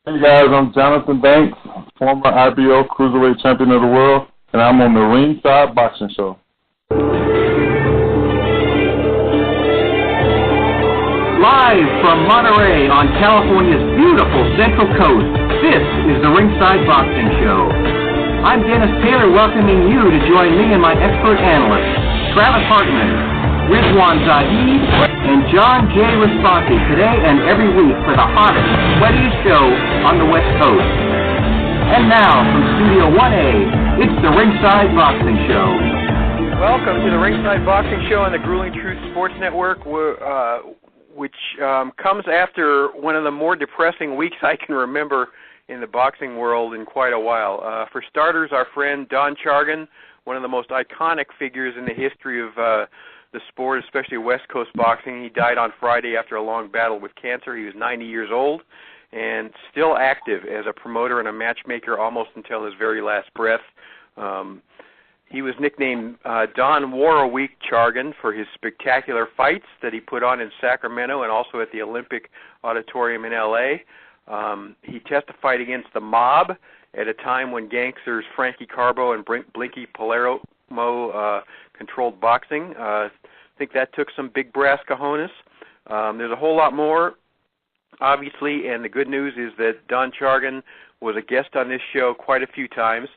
Hey guys, I'm Jonathan Banks, former IBO Cruiserweight Champion of the World, and I'm on the Ringside Boxing Show. Live from Monterey on California's beautiful Central Coast, this is the Ringside Boxing Show. I'm Dennis Taylor welcoming you to join me and my expert analysts, Travis Hartman, Rizwan Zahid, and John J. Responsi today and every week for the hottest, sweatiest show on the West Coast. And now, from Studio 1A, it's the Ringside Boxing Show. Welcome to the Ringside Boxing Show on the Grueling Truth Sports Network, which comes after one of the more depressing weeks I can remember in the boxing world in quite a while. For starters, our friend Don Chargin, one of the most iconic figures in the history of the sport, especially West Coast boxing. He died on Friday after a long battle with cancer. He was 90 years old and still active as a promoter and a matchmaker almost until his very last breath. He was nicknamed Don War-a-Week Chargin for his spectacular fights that he put on in Sacramento and also at the Olympic Auditorium in L.A. He testified against the mob at a time when gangsters Frankie Carbo and Blinky Palermo controlled boxing. I think that took some big brass cojones. There's a whole lot more, obviously, and the good news is that Don Chargin was a guest on this show quite a few times.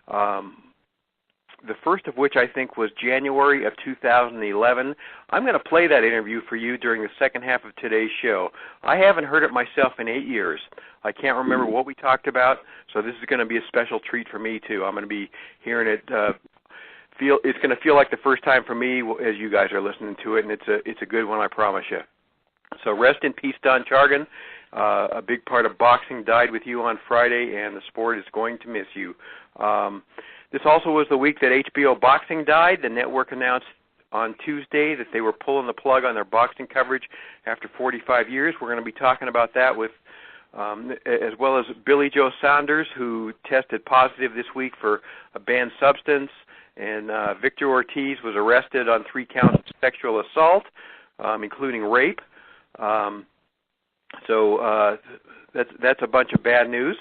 The first of which I think was January of 2011. I'm going to play that interview for you during the second half of today's show. I haven't heard it myself in 8 years. I can't remember what we talked about, so this is going to be a special treat for me, too. I'm going to be hearing it. It's going to feel like the first time for me as you guys are listening to it, and it's a good one, I promise you. So rest in peace, Don Chargin. A big part of boxing died with you on Friday, and the sport is going to miss you. This also was the week that HBO Boxing died. The network announced on Tuesday that they were pulling the plug on their boxing coverage after 45 years. We're going to be talking about that with, as well as Billy Joe Saunders, who tested positive this week for a banned substance, and Victor Ortiz was arrested on 3 counts of sexual assault, including rape. So that's a bunch of bad news.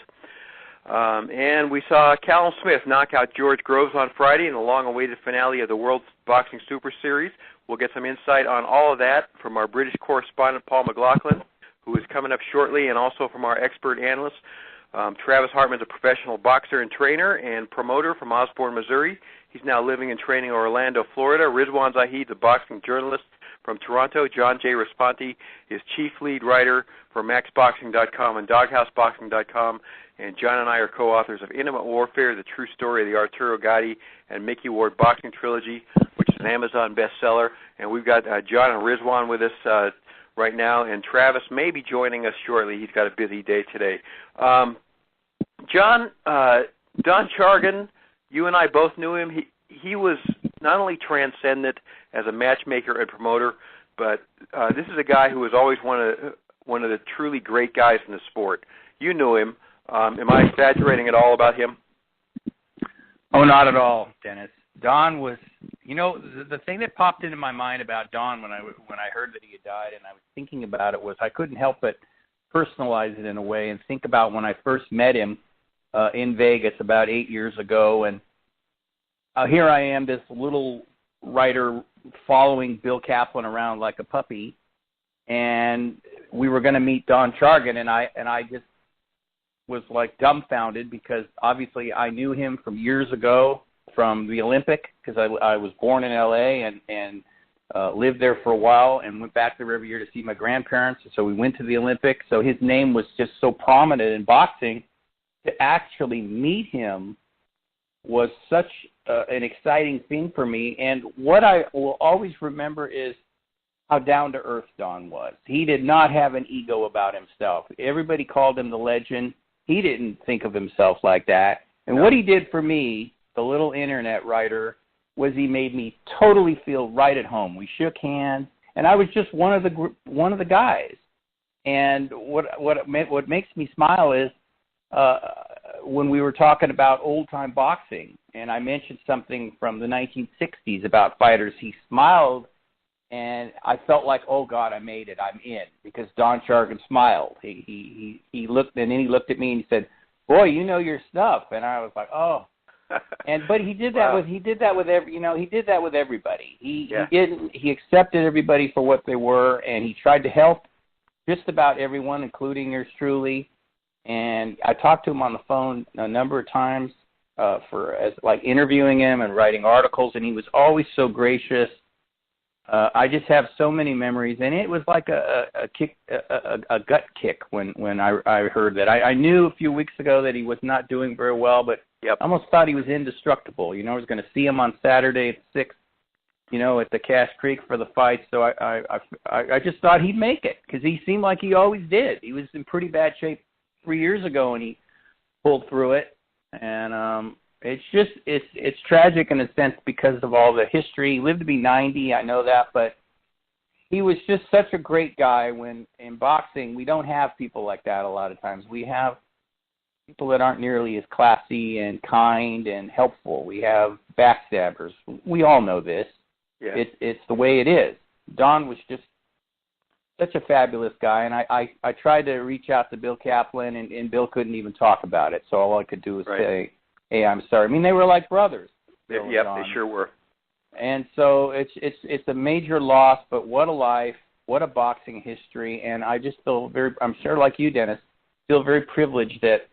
And we saw Callum Smith knock out George Groves on Friday in the long-awaited finale of the World Boxing Super Series. We'll get some insight on all of that from our British correspondent, Paul McLaughlin, who is coming up shortly, and also from our expert analyst. Travis Hartman's a professional boxer and trainer and promoter from Osborne, Missouri. He's now living and training in Orlando, Florida. Rizwan Zahid's a boxing journalist from Toronto. John J. Responti is chief lead writer for MaxBoxing.com and DogHouseBoxing.com. And John and I are co-authors of Intimate Warfare, The True Story of the Arturo Gatti and Mickey Ward Boxing Trilogy, which is an Amazon bestseller. And we've got John and Rizwan with us right now, and Travis may be joining us shortly. He's got a busy day today. John, Don Chargin, you and I both knew him. He was not only transcendent as a matchmaker and promoter, but this is a guy who was always one of the truly great guys in the sport. You knew him. Am I exaggerating at all about him? Oh, not at all, Dennis. Don was, the thing that popped into my mind about Don when I heard that he had died and I was thinking about it was I couldn't help but personalize it in a way and think about when I first met him in Vegas about 8 years ago. And here I am, this little writer following Bill Kaplan around like a puppy, and we were going to meet Don Chargin, and I just was like dumbfounded because obviously I knew him from years ago from the Olympic because I was born in L.A. and lived there for a while and went back there every year to see my grandparents. So we went to the Olympic. So his name was just so prominent in boxing. To actually meet him was such an exciting thing for me. And what I will always remember is how down-to-earth Don was. He did not have an ego about himself. Everybody called him the legend. He didn't think of himself like that. And what he did for me, the little internet writer, was he made me totally feel right at home. We shook hands, and I was just one of the guys. And what makes me smile is when we were talking about old-time boxing, and I mentioned something from the 1960s about fighters, he smiled And I felt like, oh God, I made it. I'm in, because Don Chargin smiled. He looked, and then he looked at me and he said, "Boy, you know your stuff." And I was like, oh. But he did that with everybody. He accepted everybody for what they were, and he tried to help just about everyone, including yours truly. And I talked to him on the phone a number of times like interviewing him and writing articles, and he was always so gracious. I just have so many memories, and it was like a gut kick when I heard that. I knew a few weeks ago that he was not doing very well, but I almost thought he was indestructible. You know, I was going to see him on Saturday at 6, you know, at the Cache Creek for the fight. So I just thought he'd make it, because he seemed like he always did. He was in pretty bad shape 3 years ago, and he pulled through it. And it's tragic in a sense because of all the history. He lived to be 90, I know that, but he was just such a great guy. When in boxing, we don't have people like that a lot of times. We have people that aren't nearly as classy and kind and helpful. We have backstabbers. We all know this. Yeah. It's the way it is. Don was just such a fabulous guy, and I tried to reach out to Bill Kaplan, and Bill couldn't even talk about it, so all I could do was say, hey, I'm sorry. I mean, they were like brothers. Yep, they sure were. And so it's a major loss, but what a life, what a boxing history, and I just feel I'm sure like you, Dennis, feel very privileged that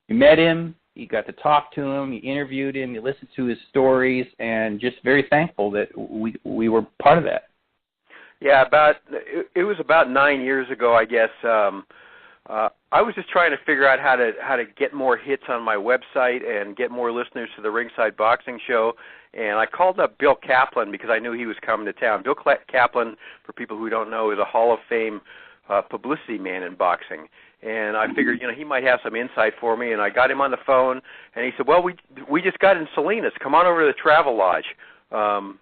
you met him, you got to talk to him, you interviewed him, you listened to his stories, and just very thankful that we were part of that. Yeah, it was about 9 years ago, I guess. I was just trying to figure out how to get more hits on my website and get more listeners to the Ringside Boxing Show, and I called up Bill Kaplan because I knew he was coming to town. Bill Kaplan, for people who don't know, is a Hall of Fame publicity man in boxing, and I figured, he might have some insight for me, and I got him on the phone, and he said, well, we just got in Salinas. Come on over to the Travel Lodge. Don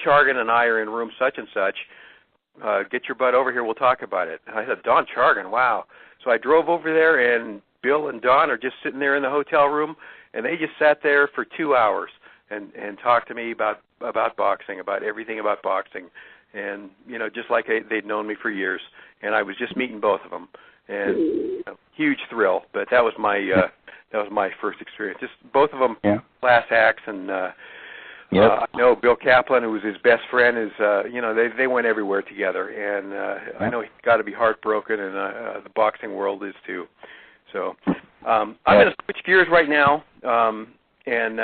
Chargin and I are in room such and such. Get your butt over here. We'll talk about it. I said, Don Chargin, wow. So I drove over there, and Bill and Don are just sitting there in the hotel room, and they just sat there for 2 hours and talked to me about boxing, about everything about boxing, and just like they'd known me for years. And I was just meeting both of them, and huge thrill. But that was my first experience. Just both of them class acts, and I know Bill Kaplan, who was his best friend, is they went everywhere together, and I know he's got to be heartbroken, and the boxing world is too. So I'm going to switch gears right now and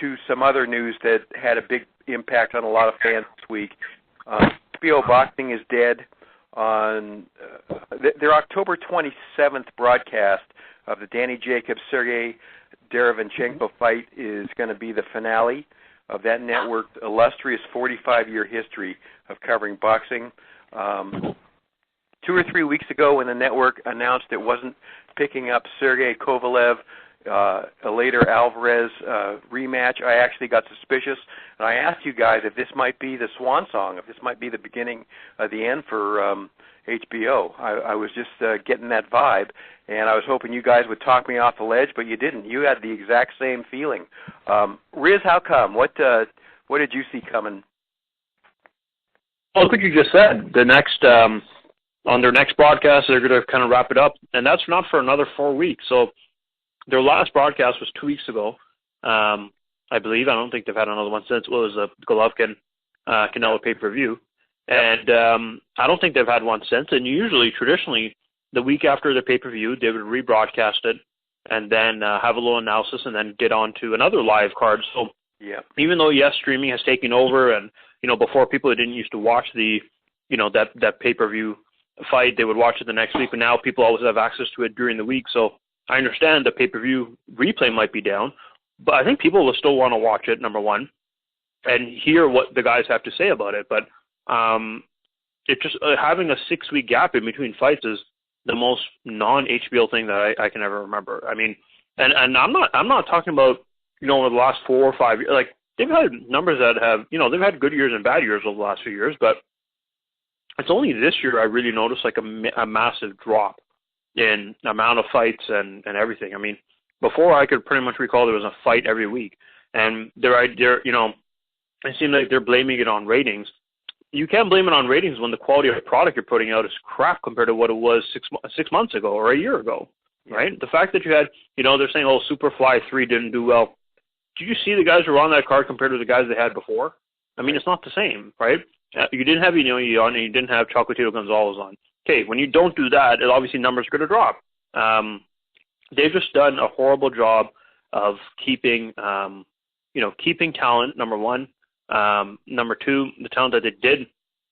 to some other news that had a big impact on a lot of fans this week. HBO Boxing is dead. On their October 27th broadcast of the Danny Jacobs-Sergey Derevyanchenko fight is going to be the finale of that network's illustrious 45-year history of covering boxing. 2 or 3 weeks ago, when the network announced it wasn't picking up Sergey Kovalev, Eleider Alvarez rematch, I actually got suspicious, and I asked you guys if this might be the swan song, if this might be the beginning of the end for HBO. I was just getting that vibe, and I was hoping you guys would talk me off the ledge, but you didn't. You had the exact same feeling. Riz, how come? What did you see coming? Well, look what you just said. The next on their next broadcast, they're going to kind of wrap it up, and that's not for another 4 weeks. So their last broadcast was 2 weeks ago, I believe. I don't think they've had another one since. Well, it was a Golovkin Canelo pay-per-view. And I don't think they've had one since. And usually, traditionally, the week after the pay-per-view, they would rebroadcast it and then have a little analysis and then get on to another live card. So even though, yes, streaming has taken over, and, before people that didn't used to watch the, that pay-per-view fight, they would watch it the next week. But now people always have access to it during the week. So I understand the pay-per-view replay might be down, but I think people will still want to watch it, number one, and hear what the guys have to say about it. But it's just having a 6-week gap in between fights is the most non-HBO thing that I can ever remember. I mean, and I'm not talking about, over the last 4 or 5 years. Like, they've had numbers that have, they've had good years and bad years over the last few years, but it's only this year I really noticed like a massive drop in amount of fights and everything. I mean, before I could pretty much recall there was a fight every week, and it seemed like they're blaming it on ratings. you can't blame it on ratings when the quality of the product you're putting out is crap compared to what it was 6 months ago or a year ago, right? The fact that you had, they're saying, Superfly 3 didn't do well. Did you see the guys who were on that card compared to the guys they had before? I mean, it's not the same, right? You didn't have Inoue on, and you didn't have Chocolatito Gonzalez on. Okay, when you don't do that, obviously numbers are going to drop. They've just done a horrible job of keeping talent, number one. Number two, the talent that they did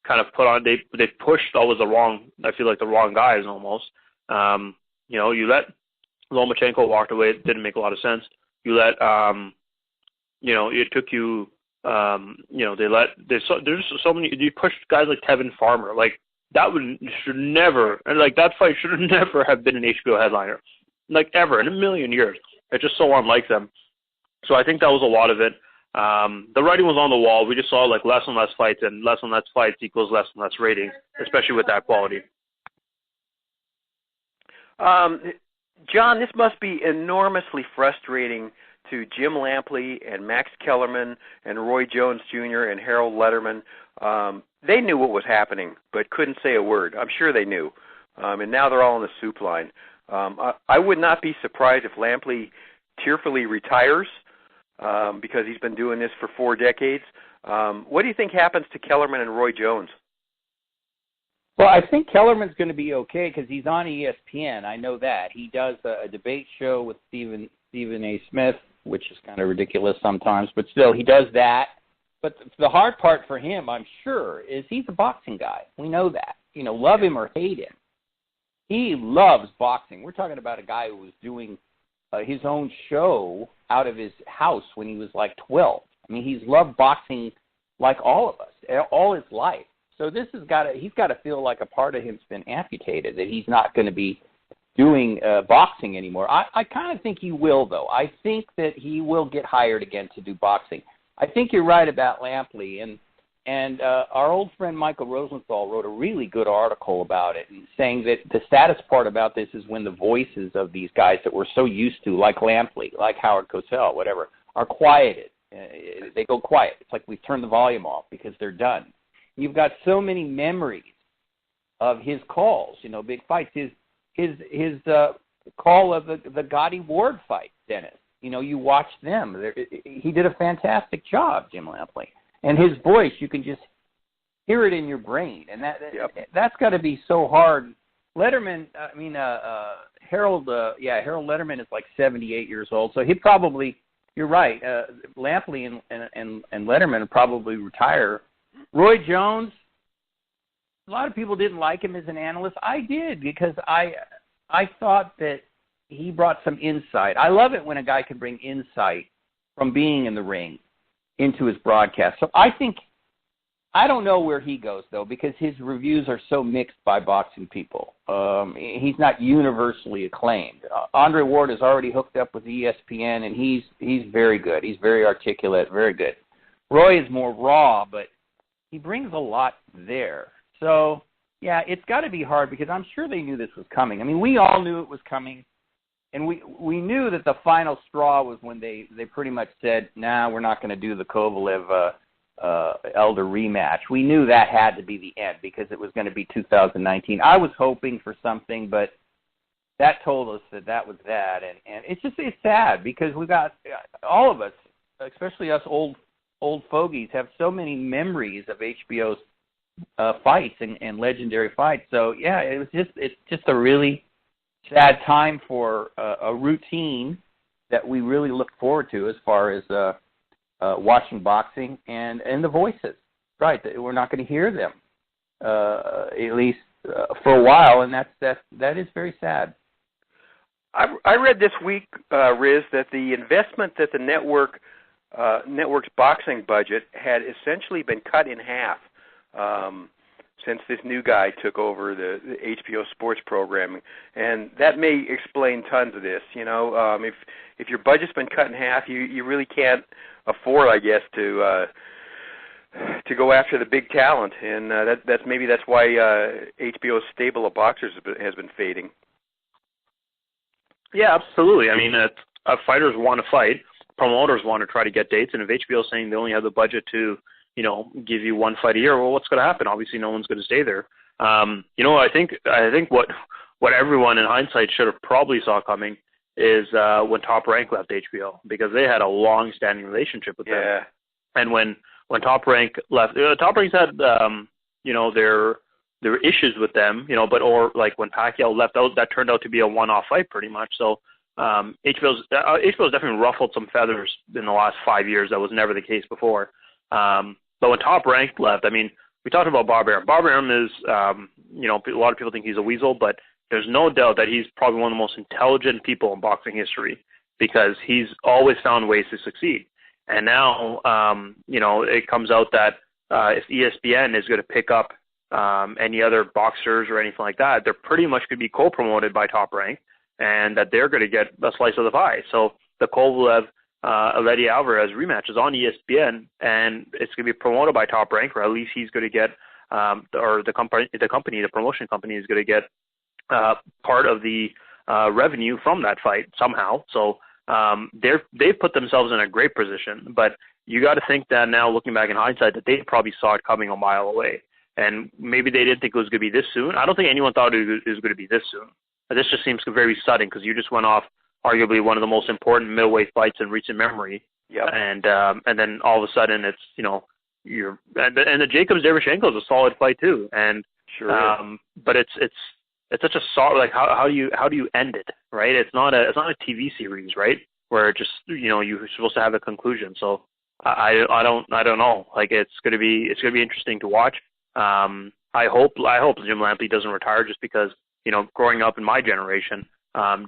kind of put on, they pushed always the wrong guys almost. You let Lomachenko walk away, it didn't make a lot of sense. You let, it took you, there's so many, you pushed guys like Tevin Farmer, like that should never, and like that fight should never have been an HBO headliner, like ever in a million years. It's just so unlike them. So I think that was a lot of it. The writing was on the wall. We just saw like less and less fights, and less fights equals less and less ratings, especially with that quality. John, this must be enormously frustrating to Jim Lampley and Max Kellerman and Roy Jones Jr. and Harold Letterman. They knew what was happening, but couldn't say a word. I'm sure they knew. And now they're all in the soup line. I would not be surprised if Lampley tearfully retires because he's been doing this for 4 decades. What do you think happens to Kellerman and Roy Jones? Well, I think Kellerman's going to be okay because he's on ESPN. I know that. He does a debate show with Stephen A. Smith, which is kind of ridiculous sometimes, but still, he does that. But the hard part for him, I'm sure, is he's a boxing guy. We know that. Love him or hate him. He loves boxing. We're talking about a guy who was doing his own show out of his house when he was like 12. I mean, he's loved boxing like all of us, all his life. So he's got to feel like a part of him's been amputated, that he's not going to be doing boxing anymore. I kind of think he will, though. I think that he will get hired again to do boxing. I think you're right about Lampley, and our old friend Michael Rosenthal wrote a really good article about it, saying that the saddest part about this is when the voices of these guys that we're so used to, like Lampley, like Howard Cosell, whatever, are quieted. They go quiet. It's like we've turned the volume off because they're done. You've got so many memories of his calls, big fights. His call of the Gotti Ward fight, Dennis. You watch them. He did a fantastic job, Jim Lampley. And his voice, you can just hear it in your brain. And that's got to be so hard. Letterman, Harold Letterman is like 78 years old. So he probably, you're right, Lampley and Letterman will probably retire. Roy Jones, a lot of people didn't like him as an analyst. I did because I thought that he brought some insight. I love it when a guy can bring insight from being in the ring into his broadcast. So I don't know where he goes, though, because his reviews are so mixed by boxing people. He's not universally acclaimed. Andre Ward is already hooked up with ESPN, and he's very good. He's very articulate, very good. Roy is more raw, but he brings a lot there. So, yeah, it's got to be hard because I'm sure they knew this was coming. I mean, we all knew it was coming, and we knew that the final straw was when they pretty much said, nah, we're not going to do the Kovalev Elder rematch. We knew that had to be the end because it was going to be 2019. I was hoping for something, but that told us that was that. And it's sad because we got, all of us, especially us old fogies, have so many memories of HBO's fights and legendary fights. So yeah, it's just a really sad time for a routine that we really look forward to as far as watching boxing and the voices. Right, we're not going to hear them at least for a while, and that is very sad. I read this week, Riz, that the investment that the network's boxing budget had essentially been cut in half since this new guy took over the HBO sports programming, and that may explain tons of this. If your budget's been cut in half, you really can't afford, I guess, to go after the big talent, and that's why HBO's stable of boxers has been fading. Yeah, absolutely. I mean, fighters want to fight. Promoters want to try to get dates, and if HBO is saying they only have the budget to, give you one fight a year. Well, what's going to happen? Obviously, no one's going to stay there. I think what everyone in hindsight should have probably saw coming is when Top Rank left HBO, because they had a long-standing relationship with them. And when Top Rank left, Top Rank's had there were issues with them, or like when Pacquiao left out, that turned out to be a one-off fight pretty much. So HBO's definitely ruffled some feathers in the last 5 years. That was never the case before. But when Top Rank left, I mean, we talked about Bob Arum. Bob Arum is, a lot of people think he's a weasel, but there's no doubt that he's probably one of the most intelligent people in boxing history, because he's always found ways to succeed. And now, it comes out that if ESPN is going to pick up any other boxers or anything like that, they're pretty much going to be co-promoted by Top Rank, and that they're going to get a slice of the pie. So the Kovalev Eddie Alvarez rematch is on ESPN, and it's going to be promoted by Top Rank, or at least he's going to get, the promotion company is going to get part of the revenue from that fight somehow. So they've put themselves in a great position, but you got to think that now, looking back in hindsight, that they probably saw it coming a mile away. And maybe they didn't think it was going to be this soon. I don't think anyone thought it was going to be this soon. This just seems very sudden, because you just went off arguably one of the most important middleweight fights in recent memory. Yep. And then all of a sudden it's, and the Jacobs-Derevyanchenko is a solid fight too. And sure. But it's such a solid, like how do you end it, right? It's not a TV series, right? Where just, you're supposed to have a conclusion. So I don't know. Like it's going to be interesting to watch. I hope Jim Lampley doesn't retire, just because, growing up in my generation,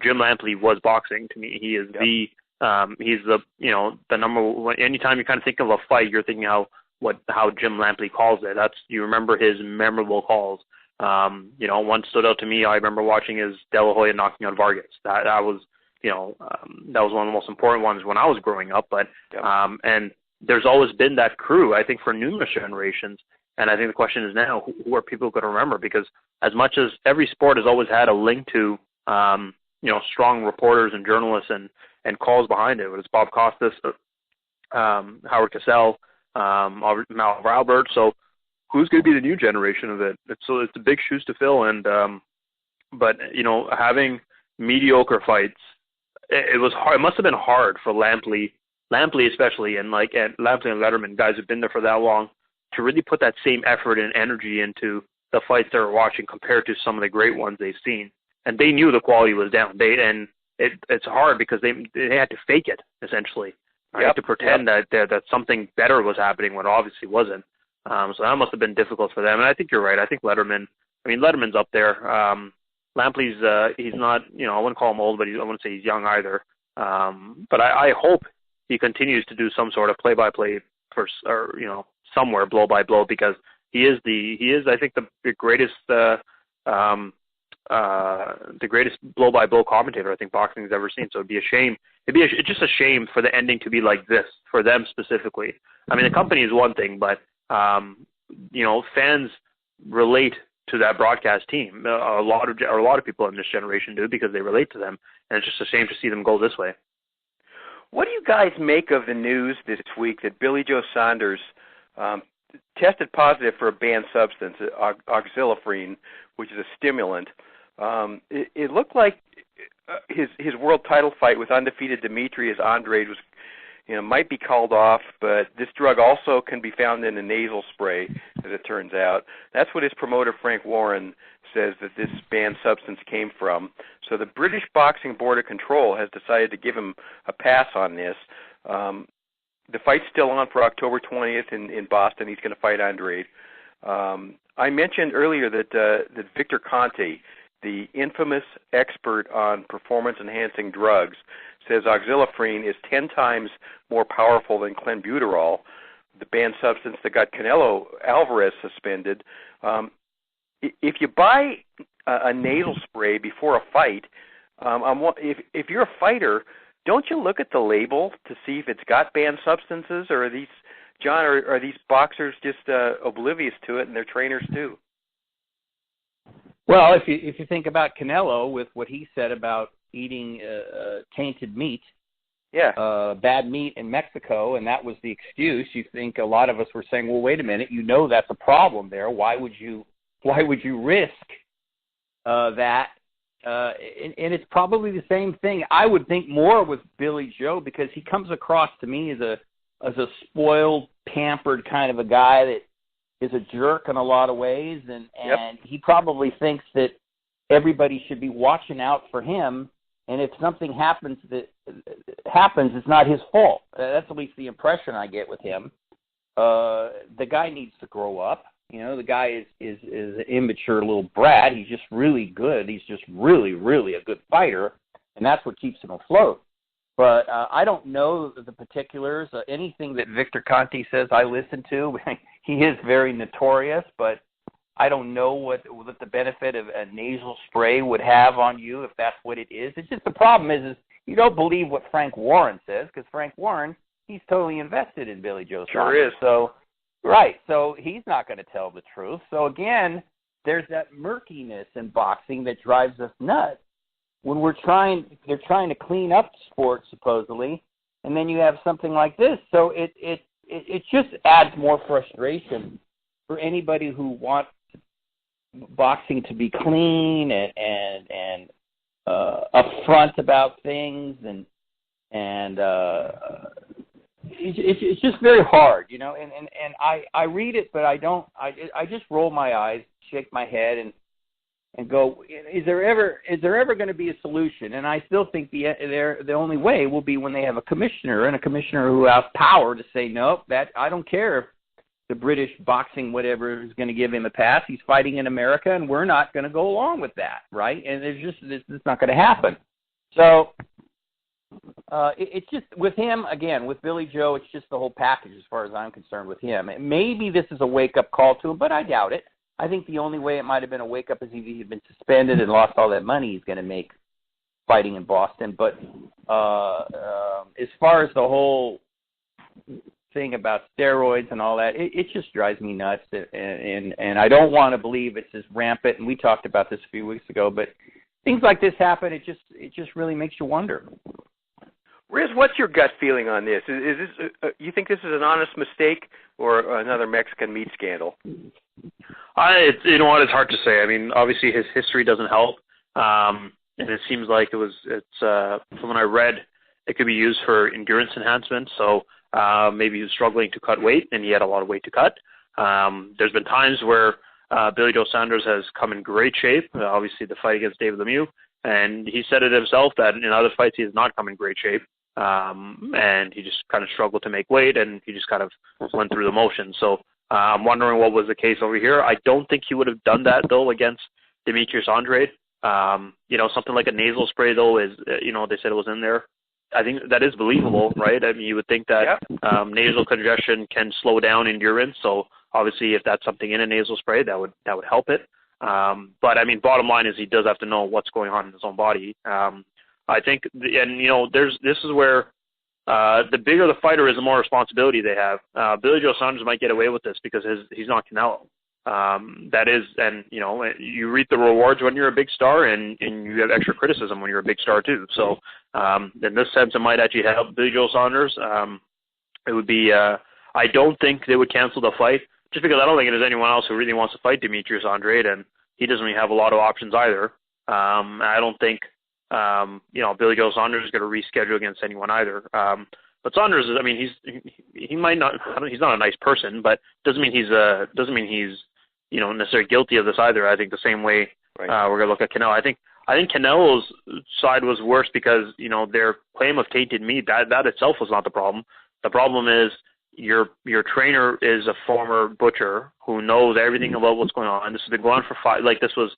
Jim Lampley was boxing to me. He is he's the number one. Anytime you kind of think of a fight, you're thinking how Jim Lampley calls it. You remember his memorable calls. One stood out to me. I remember watching his De La Hoya knocking out Vargas. That was one of the most important ones when I was growing up. But and there's always been that crew, I think, for numerous generations. And I think the question is now, who are people going to remember? Because as much as every sport has always had a link to, strong reporters and journalists and calls behind it, whether it's Bob Costas, Howard Cosell, Mal Albert. So who's going to be the new generation of it? It's the big shoes to fill. And but having mediocre fights, it was hard. It must have been hard for Lampley especially, and Lampley and Letterman, guys who've been there for that long, to really put that same effort and energy into the fights they were watching compared to some of the great ones they've seen. And they knew the quality was down. It's hard because they had to fake it, essentially. Right? To pretend that something better was happening when it obviously wasn't. So that must have been difficult for them. And I think you're right. I think Letterman's up there. Lampley's, he's not, I wouldn't call him old, but I wouldn't say he's young either. But I hope he continues to do some sort of play-by-play somewhere blow-by-blow, because he is I think the greatest blow-by-blow commentator I think boxing's ever seen. So it'd be a shame. It's just a shame for the ending to be like this for them specifically. I mean, the company is one thing, but fans relate to that broadcast team. A lot of people in this generation do, because they relate to them, and it's just a shame to see them go this way. What do you guys make of the news this week that Billy Joe Saunders tested positive for a banned substance, oxylifrine, which is a stimulant? It looked like his world title fight with undefeated Demetrius Andrade was, might be called off, but this drug also can be found in a nasal spray, as it turns out. That's what his promoter, Frank Warren, says that this banned substance came from. So the British Boxing Board of Control has decided to give him a pass on this. The fight's still on for October 20th in Boston. He's going to fight Andrade. I mentioned earlier that Victor Conte, the infamous expert on performance-enhancing drugs, says oxylifrine is 10 times more powerful than clenbuterol, the banned substance that got Canelo Alvarez suspended. If you buy a nasal spray before a fight, if you're a fighter, don't you look at the label to see if it's got banned substances, or are these boxers just oblivious to it, and their trainers too? Well, if you think about Canelo with what he said about eating tainted meat, bad meat in Mexico, and that was the excuse. You think a lot of us were saying, well, wait a minute, that's a problem there. Why would you risk that? And it's probably the same thing. I would think more with Billy Joe, because he comes across to me as a spoiled, pampered kind of a guy that is a jerk in a lot of ways, and he probably thinks that everybody should be watching out for him. And if something happens, it's not his fault. That's at least the impression I get with him. The guy needs to grow up. The guy is an immature little brat. He's just really good. He's just really, really a good fighter, and that's what keeps him afloat. But I don't know the particulars. Anything that Victor Conte says I listen to. He is very notorious, but I don't know what the benefit of a nasal spray would have on you if that's what it is. It's just the problem is you don't believe what Frank Warren says, because Frank Warren, he's totally invested in Billy Joe Saunders. Sure is. So, right. So he's not going to tell the truth. So again, there's that murkiness in boxing that drives us nuts when they're trying to clean up the sport supposedly, and then you have something like this. So it just adds more frustration for anybody who wants boxing to be clean and upfront about things, and it's just very hard, and I read it, but I just roll my eyes, shake my head, and go, is there ever going to be a solution? And I still think the only way will be when they have a commissioner who has power to say, nope, that I don't care if the British boxing whatever is going to give him a pass. He's fighting in America, and we're not going to go along with that, right? And it's not going to happen. So it's just with him, again, with Billy Joe, it's just the whole package as far as I'm concerned with him. Maybe this is a wake-up call to him, but I doubt it. I think the only way it might have been a wake-up is if he had been suspended and lost all that money he's going to make fighting in Boston. But as far as the whole thing about steroids and all that, it just drives me nuts, and I don't want to believe it's as rampant. And we talked about this a few weeks ago, but things like this happen. It just really makes you wonder. Riz, what's your gut feeling on this? Is this you think this is an honest mistake or another Mexican meat scandal? It's hard to say. I mean, obviously his history doesn't help, and it seems like it's from what I read, it could be used for endurance enhancement. So maybe he was struggling to cut weight, and he had a lot of weight to cut. There's been times where Billy Joe Saunders has come in great shape. Obviously, the fight against David Lemieux, and he said it himself that in other fights he has not come in great shape, and he just kind of struggled to make weight, and he just kind of went through the motions. So I'm wondering what was the case over here. I don't think he would have done that though against Demetrius Andrade. Something like a nasal spray though is, they said it was in there. I think that is believable, right? I mean, you would think that nasal congestion can slow down endurance. So obviously, if that's something in a nasal spray, that would help it. But I mean, bottom line is he does have to know what's going on in his own body. I think, this is where the bigger the fighter is, the more responsibility they have. Billy Joe Saunders might get away with this because he's not Canelo. That is, and you reap the rewards when you're a big star, and you have extra criticism when you're a big star too. So in this sense, it might actually help Billy Joe Saunders. It would be. I don't think they would cancel the fight just because I don't think there's anyone else who really wants to fight Demetrius Andrade, and he doesn't really have a lot of options either. I don't think Billy Joe Saunders is going to reschedule against anyone either. But Saunders is, I mean, he might not. He's not a nice person, but doesn't mean he's necessarily guilty of this either. I think the same way we're going to look at Canelo. I think Canelo's side was worse because their claim of tainted meat, that itself was not the problem. The problem is your trainer is a former butcher who knows everything about what's going on. This has been going on for this was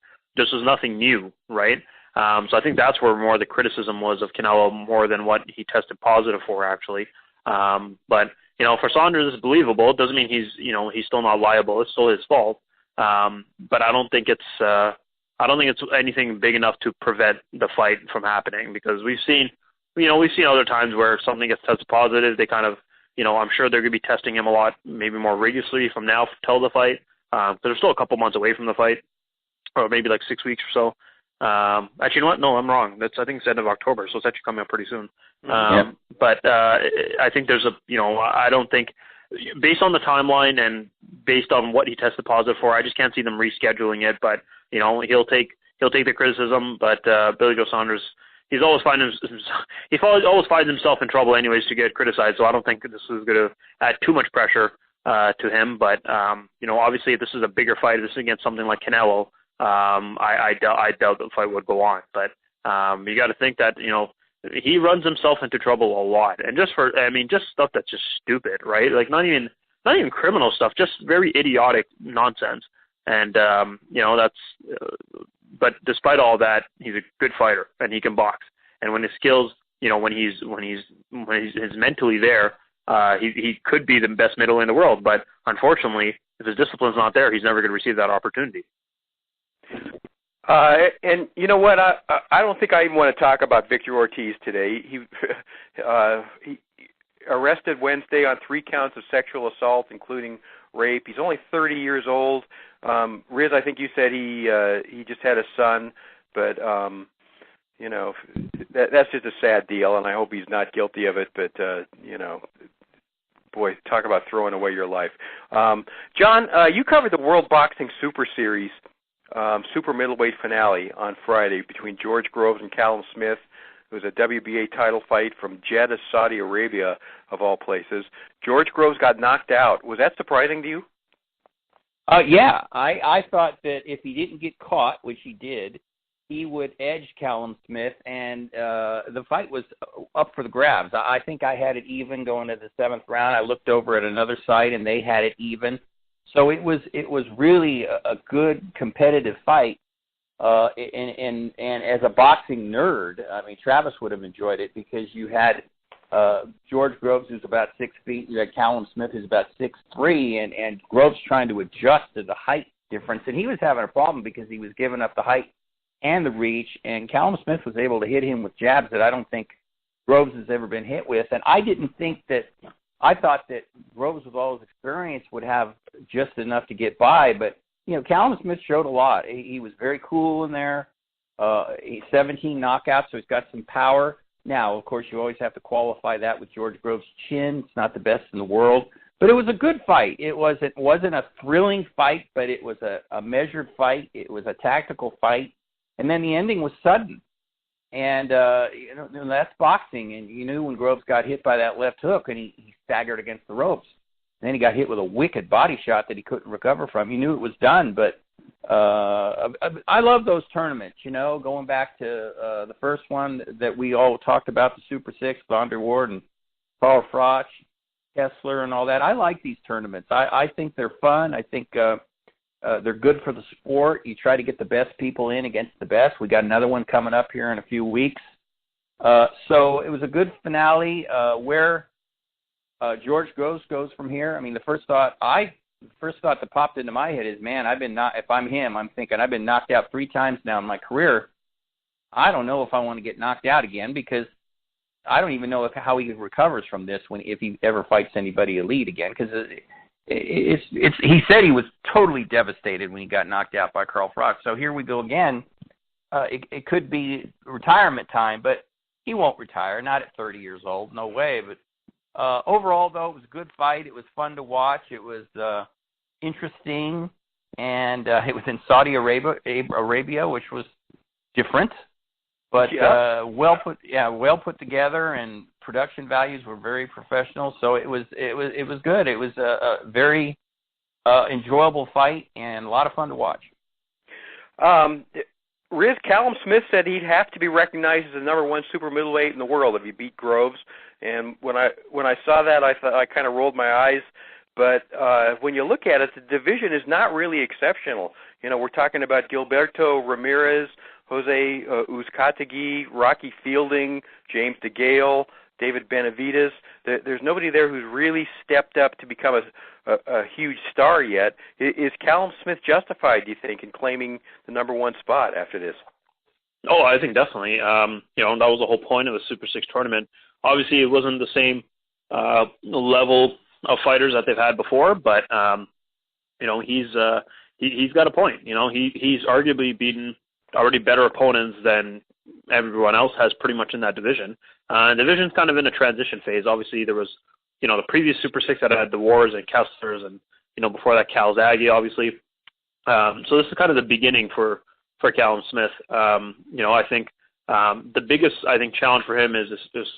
nothing new, right? So I think that's where more the criticism was of Canelo more than what he tested positive for actually. But for Saunders, it's believable. It doesn't mean he's still not liable. It's still his fault. But I don't think it's anything big enough to prevent the fight from happening because we've seen other times where something gets tested positive. They kind of, I'm sure they're going to be testing him a lot, maybe more rigorously from now till the fight. They're still a couple months away from the fight, or maybe like 6 weeks or so. Actually, you know what? No, I'm wrong. I think it's end of October, so it's actually coming up pretty soon. But I think there's I don't think, based on the timeline and based on what he tested positive for, I just can't see them rescheduling it. But he'll take the criticism. But Billy Joe Saunders, he always finds himself in trouble anyways to get criticized. So I don't think this is going to add too much pressure to him. But obviously, if this is a bigger fight, if this is against something like Canelo, I doubt the fight would go on. But you got to think that he runs himself into trouble a lot, and just stuff that's just stupid, right? Like not even criminal stuff, just very idiotic nonsense. And that's. But despite all that, he's a good fighter and he can box. And when his skills, when he's mentally there, he could be the best middleweight in the world. But unfortunately, if his discipline's not there, he's never going to receive that opportunity. And you know what? I don't think I even want to talk about Victor Ortiz today. He arrested Wednesday on 3 counts of sexual assault, including rape. He's only 30 years old. Riz, I think you said he just had a son, but that's just a sad deal, and I hope he's not guilty of it. But boy, talk about throwing away your life. John, you covered the World Boxing Super Series super middleweight finale on Friday between George Groves and Callum Smith. It was a WBA title fight from Jeddah, Saudi Arabia, of all places. George Groves got knocked out. Was that surprising to you? Yeah, I thought that if he didn't get caught, which he did, he would edge Callum Smith, and the fight was up for the grabs. I think I had it even going to the 7th round. I looked over at another site, and they had it even. So it was really a good competitive fight. And as a boxing nerd, I mean, Travis would have enjoyed it because you had George Groves, who's about 6 feet, you had Callum Smith, who's about 6'3", and Groves trying to adjust to the height difference. And he was having a problem because he was giving up the height and the reach, and Callum Smith was able to hit him with jabs that I don't think Groves has ever been hit with. And I thought that Groves, with all his experience, would have just enough to get by, but Callum Smith showed a lot. He was very cool in there. He's 17 knockouts, so he's got some power. Now, of course, you always have to qualify that with George Groves' chin. It's not the best in the world, but it was a good fight. It wasn't a thrilling fight, but it was a measured fight. It was a tactical fight, and then the ending was sudden. And that's boxing. And you knew when Groves got hit by that left hook, and he staggered against the ropes. And then he got hit with a wicked body shot that he couldn't recover from. You knew it was done, but I love those tournaments, going back to the first one that we all talked about, the Super 6, Andre Ward and Carl Froch, Kessler and all that. I like these tournaments. I think they're fun. I think they're good for the sport. You try to get the best people in against the best. We got another one coming up here in a few weeks. So it was a good finale. Where George Groves goes from here, I mean, the first thought that popped into my head is, man, if I'm him, I'm thinking I've been knocked out 3 times now in my career. I don't know if I want to get knocked out again, because I don't even know how he recovers from this if he ever fights anybody elite again, because he said he was totally devastated when he got knocked out by Carl Froch. So here we go again. It could be retirement time, but he won't retire, not at 30 years old, no way. But overall, though, it was a good fight. It was fun to watch. It was interesting, and it was in Saudi Arabia, which was different, but well put together, and production values were very professional. So it was good. It was a very enjoyable fight and a lot of fun to watch. Riz, Callum Smith said he'd have to be recognized as the number 1 super middleweight in the world if he beat Groves. And when I saw that, I thought, I kind of rolled my eyes. But when you look at it, the division is not really exceptional. We're talking about Gilberto Ramirez, Jose Uzcategui, Rocky Fielding, James DeGale, David Benavidez. There's nobody there who's really stepped up to become a huge star yet. Is Callum Smith justified, do you think, in claiming the number 1 spot after this? Oh, I think definitely. That was the whole point of the Super 6 tournament. Obviously, it wasn't the same level of fighters that they've had before, but he's got a point. He's arguably beaten already better opponents than everyone else has pretty much in that division. The division's kind of in a transition phase. Obviously, there was, the previous Super 6 that had the Wars and Kesslers and, before that, Calzaghe, obviously. So this is kind of the beginning for Callum Smith. I think the biggest, challenge for him is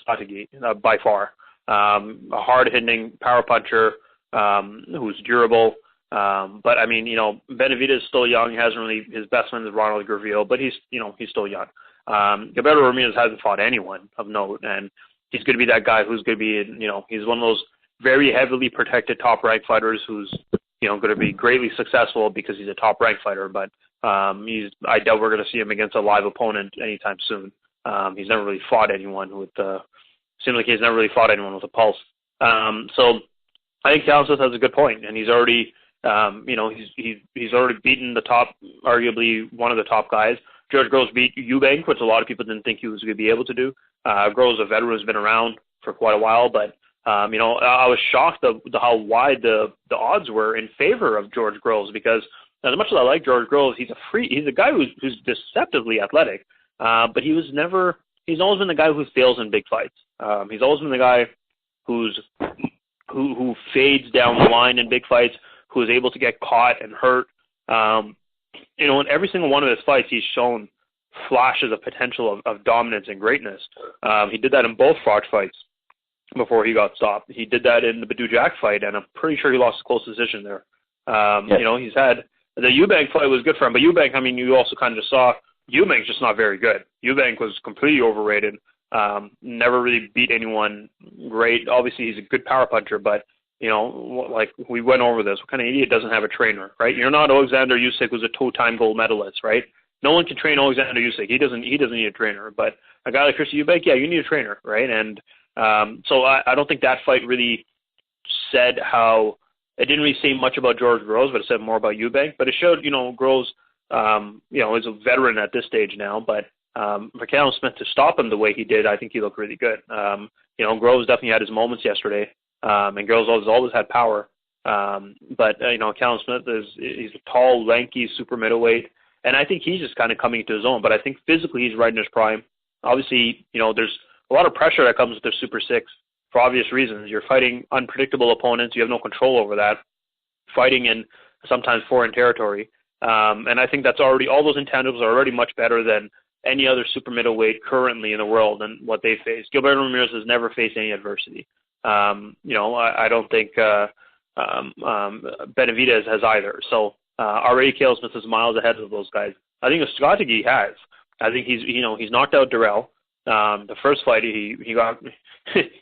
Strategy, by far. A hard-hitting power puncher who's durable. But, Benavidez is still young. He hasn't really, his best friend is Ronald Gurville, but he's still young. Gilberto Ramirez hasn't fought anyone of note, and he's going to be that guy who's going to be, he's one of those very heavily protected top-ranked fighters who's, going to be greatly successful because he's a top-ranked fighter, but I doubt we're going to see him against a live opponent anytime soon. He's never really fought anyone seems like he's never really fought anyone with a pulse. So I think Callum Smith has a good point, and he's already, he's already beaten the top, arguably one of the top guys. George Groves beat Eubank, which a lot of people didn't think he was going to be able to do. Groves, a veteran, has been around for quite a while, but I was shocked at how wide the odds were in favor of George Groves, because as much as I like George Groves, he's a guy who's deceptively athletic, but he's always been the guy who fails in big fights. He's always been the guy who fades down the line in big fights, who is able to get caught and hurt. In every single one of his fights, he's shown flashes of potential of dominance and greatness. He did that in both Froch fights before he got stopped. He did that in the Badou Jack fight, and I'm pretty sure he lost a close decision there. Yes. He's had the Eubank fight was good for him, but Eubank, you also kind of just saw Eubank's just not very good. Eubank was completely overrated. Never really beat anyone great. Obviously, he's a good power puncher, but like we went over this, what kind of idiot doesn't have a trainer, right? You're not Oleksandr Usyk, who's a two-time gold medalist, right? No one can train Oleksandr Usyk. He doesn't need a trainer. But a guy like Chris Eubank, yeah, you need a trainer, right? And so I don't think that fight really said how it didn't really say much about George Groves, but it said more about Eubank. But it showed, Groves, is a veteran at this stage now. But for Callum Smith to stop him the way he did, I think he looked really good. Groves definitely had his moments yesterday. And Groves always had power. But Callum Smith he's a tall, lanky, super middleweight. And I think he's just kind of coming into his own. But I think physically he's right in his prime. Obviously, there's a lot of pressure that comes with the Super 6 for obvious reasons. You're fighting unpredictable opponents. You have no control over that. Fighting in sometimes foreign territory. And I think that's already, all those intangibles are already much better than any other super middleweight currently in the world and what they face. Gilberto Ramirez has never faced any adversity. I don't think Benavidez has either. So already Callum Smith is miles ahead of those guys. I think Strategy has. I think he's knocked out Durrell. The first fight he got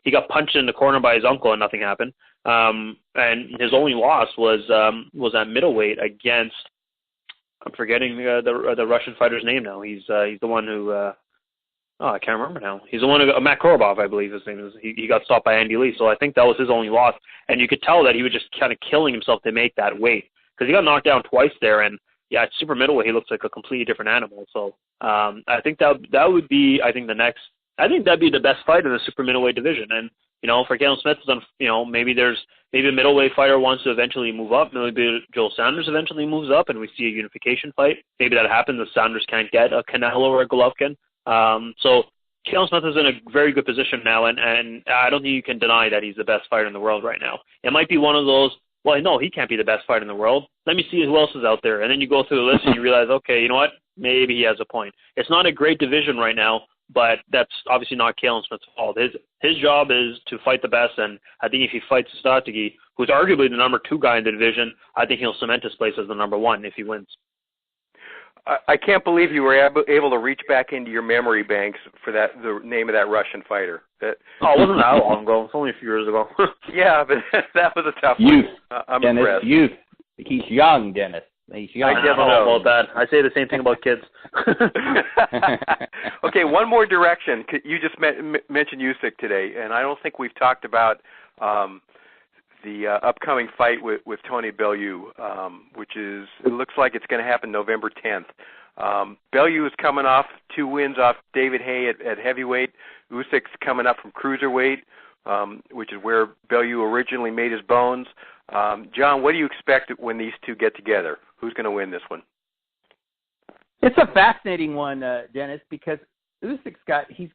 he got punched in the corner by his uncle and nothing happened. And his only loss was at middleweight against, I'm forgetting the Russian fighter's name now. He's the one who I can't remember now. He's the one who Matt Korobov, I believe his name is. He got stopped by Andy Lee, so I think that was his only loss. And you could tell that he was just kind of killing himself to make that weight, because he got knocked down twice there. And yeah, at super middleweight he looks like a completely different animal. So I think that would be, I think that'd be the best fight in the super middleweight division. And for Callum Smith, maybe a middleweight fighter wants to eventually move up. Maybe Joe Saunders eventually moves up, and we see a unification fight. Maybe that happens if Saunders can't get a Canelo or a Golovkin. So Callum Smith is in a very good position now, and I don't think you can deny that he's the best fighter in the world right now. It might be one of those, well, no, he can't be the best fighter in the world. Let me see who else is out there. And then you go through the list and you realize, okay, you know what? Maybe he has a point. It's not a great division right now, but that's obviously not Callum Smith's fault. His job is to fight the best, and I think if he fights Strategy, who's arguably the number 2 guy in the division, I think he'll cement his place as the number 1 if he wins. I can't believe you were able to reach back into your memory banks for the name of that Russian fighter. It wasn't that long ago. It's only a few years ago. Yeah, but that was a tough youth. one. I'm Dennis, impressed. Youth. He's young, Dennis. He's young. I don't know about that. I say the same thing about kids. Okay, one more direction. You just mentioned Usyk today, and I don't think we've talked about the upcoming fight with Tony Bellew, which it looks like it's going to happen November 10th. Bellew is coming off 2 wins off David Haye at heavyweight. Usyk's coming up from cruiserweight, which is where Bellew originally made his bones. John, what do you expect when these two get together? Who's going to win this one? It's a fascinating one, Dennis, because Usyk's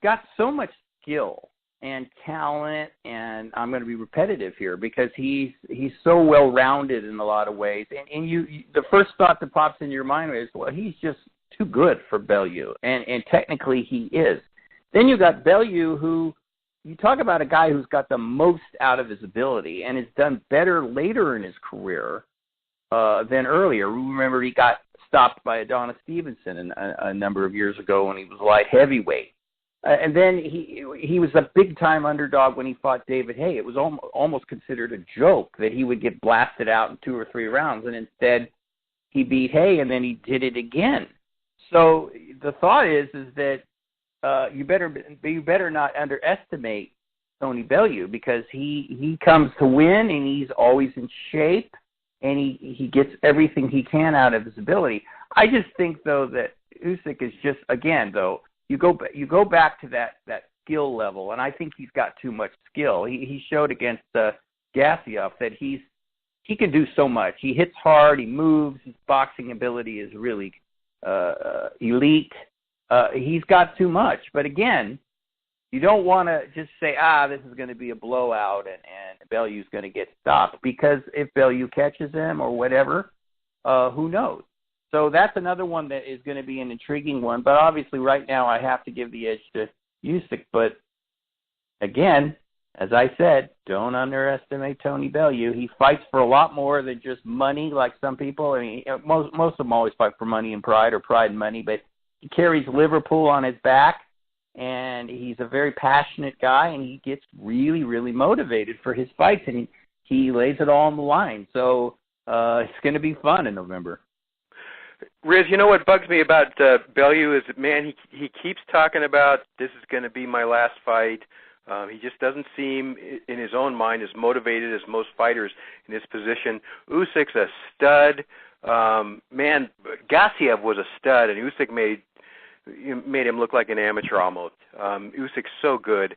got so much skill and talent, and I'm going to be repetitive here because he's so well-rounded in a lot of ways. And you the first thought that pops in your mind is, well, he's just too good for Bellew, and technically he is. Then you got Bellew, who you talk about a guy who's got the most out of his ability and has done better later in his career than earlier. Remember, he got stopped by Adonis Stevenson a number of years ago when he was light heavyweight. And then he was a big-time underdog when he fought David Haye. It was almost considered a joke that he would get blasted out in 2 or 3 rounds, and instead he beat Haye, and then he did it again. So the thought is that you better not underestimate Tony Bellew, because he comes to win, and he's always in shape, and he gets everything he can out of his ability. I just think, though, that Usyk is just, again, though, you go back to that skill level, and I think he's got too much skill. He showed against Gassiev that he can do so much. He hits hard, he moves, his boxing ability is really elite. He's got too much. But again, you don't want to just say, this is going to be a blowout and Bellew's going to get stopped, because if Bellew catches him or whatever, who knows? So that's another one that is going to be an intriguing one. But obviously right now I have to give the edge to Usyk. But again, as I said, don't underestimate Tony Bellew. He fights for a lot more than just money, like some people. I mean, most of them always fight for money and pride, or pride and money. But he carries Liverpool on his back, and he's a very passionate guy, and he gets really, really motivated for his fights, and he lays it all on the line. So it's going to be fun in November. Riz, you know what bugs me about Bellew is that, man, he keeps talking about this is going to be my last fight. He just doesn't seem, in his own mind, as motivated as most fighters in his position. Usyk's a stud. Man, Gassiev was a stud, and Usyk made him look like an amateur almost. Usyk's so good.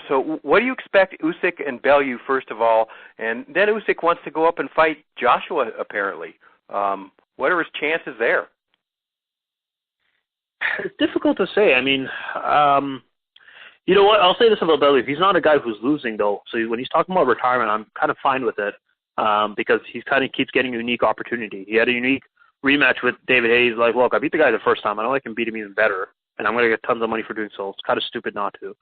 So what do you expect Usyk and Bellew, first of all? And then Usyk wants to go up and fight Joshua, apparently. What are his chances there? It's difficult to say. I mean, you know what? I'll say this about Bellew. He's not a guy who's losing, though. So when he's talking about retirement, I'm kind of fine with it, because he kind of keeps getting a unique opportunity. He had a unique rematch with David Haye. He's like, look, I beat the guy the first time. I know I can beat him even better, and I'm going to get tons of money for doing so. It's kind of stupid not to.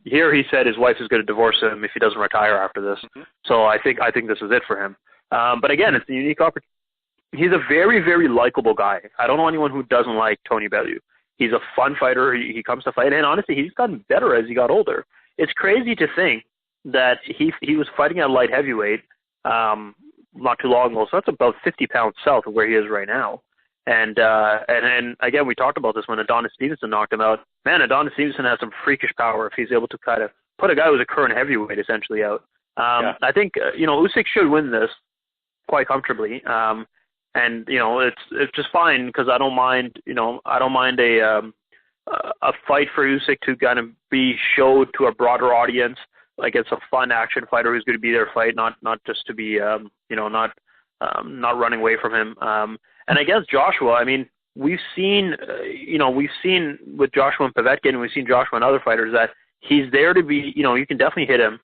Here he said his wife is going to divorce him if he doesn't retire after this. Mm-hmm. So I think this is it for him. But again, it's a unique opportunity. He's a very, very likable guy. I don't know anyone who doesn't like Tony Bellew. He's a fun fighter. He comes to fight, and honestly, he's gotten better as he got older. It's crazy to think that he was fighting at light heavyweight not too long ago, so that's about 50 pounds south of where he is right now. And again, we talked about this when Adonis Stevenson knocked him out. Man, Adonis Stevenson has some freakish power if he's able to kind of put a guy who's a current heavyweight essentially out. I think Usyk should win this quite comfortably. And it's just fine, because I don't mind a fight for Usyk to kind of be showed to a broader audience. Like, it's a fun action fighter who's going to be there to fight, not just to be not running away from him. And I guess Joshua, I mean, we've seen with Joshua and Povetkin, and we've seen Joshua and other fighters that he's there to be, you can definitely hit him.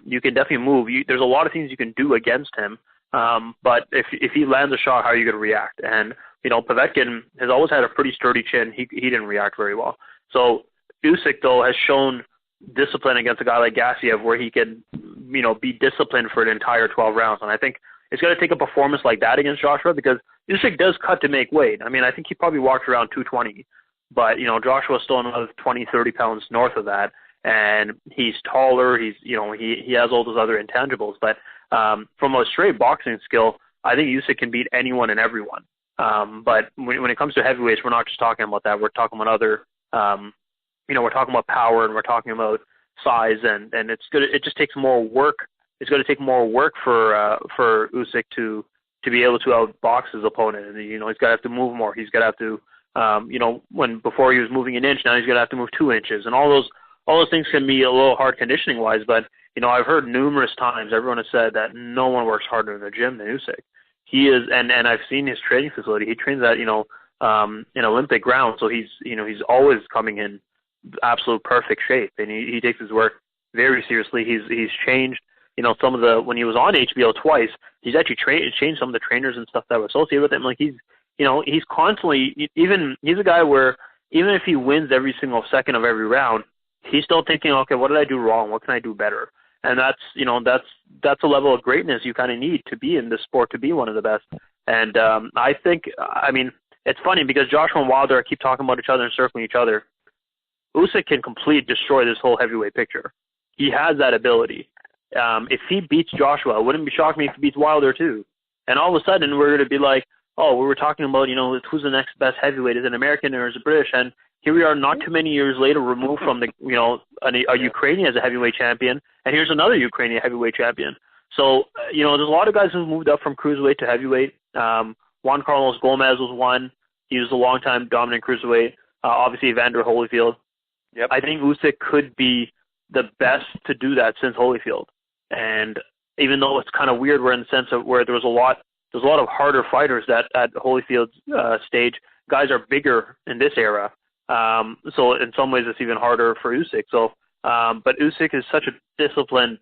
You can definitely move. There's a lot of things you can do against him. But if he lands a shot, how are you going to react? And, Povetkin has always had a pretty sturdy chin. He didn't react very well. So Usyk, though, has shown discipline against a guy like Gassiev, where he can, be disciplined for an entire 12 rounds. And I think it's going to take a performance like that against Joshua, because Usyk does cut to make weight. I mean, I think he probably walked around 220, but, Joshua's still another 20, 30 pounds north of that. And he's taller. He's, he has all those other intangibles. But from a straight boxing skill, I think Usyk can beat anyone and everyone. But when it comes to heavyweights, we're not just talking about that. We're talking about other, we're talking about power, and we're talking about size, and it just takes more work. It's going to take more work for Usyk to be able to outbox his opponent. And he's got to have to move more. He's got to have to, when before he was moving an inch, now he's going to have to move 2 inches, and all those things can be a little hard conditioning wise. But I've heard numerous times everyone has said that no one works harder in the gym than Usyk. He is, and I've seen his training facility. He trains at in Olympic ground. So he's always coming in absolute perfect shape, and he takes his work very seriously. He's changed, some of the, when he was on HBO twice, he's actually changed some of the trainers and stuff that were associated with him. Like he's constantly, he's a guy where even if he wins every single second of every round, he's still thinking, okay, what did I do wrong? What can I do better? And that's a level of greatness you kind of need to be in this sport, to be one of the best. And I think, it's funny because Joshua and Wilder keep talking about each other and circling each other. Usyk can completely destroy this whole heavyweight picture. He has that ability. If he beats Joshua, it wouldn't be shocking me if he beats Wilder too. And all of a sudden, we're going to be like, oh, we were talking about, who's the next best heavyweight? Is it American or is it British? And here we are not too many years later removed from a Ukrainian as a heavyweight champion, and here's another Ukrainian heavyweight champion. So, there's a lot of guys who've moved up from cruiserweight to heavyweight. Juan Carlos Gomez was one. He was a long-time dominant cruiserweight. Obviously, Evander Holyfield. Yep. I think Usyk could be the best to do that since Holyfield. And even though it's kind of weird, we're in the sense of where there's a lot of harder fighters that at Holyfield's stage, guys are bigger in this era. So in some ways it's even harder for Usyk. So, but Usyk is such a disciplined,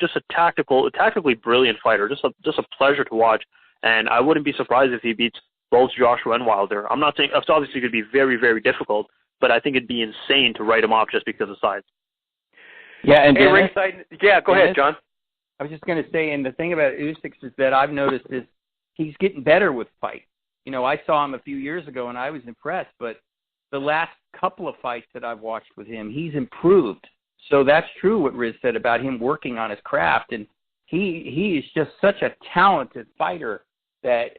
just a tactically brilliant fighter, just a pleasure to watch. And I wouldn't be surprised if he beats both Joshua and Wilder. I'm not saying, it's obviously going to be very, very difficult, but I think it'd be insane to write him off just because of size. Yeah, and Dennis, ringside. Yeah, go ahead, John. I was just going to say, and the thing about Usyk is that I've noticed is he's getting better with fight. I saw him a few years ago and I was impressed, but the last couple of fights that I've watched with him, he's improved. So that's true what Riz said about him working on his craft, and he is just such a talented fighter that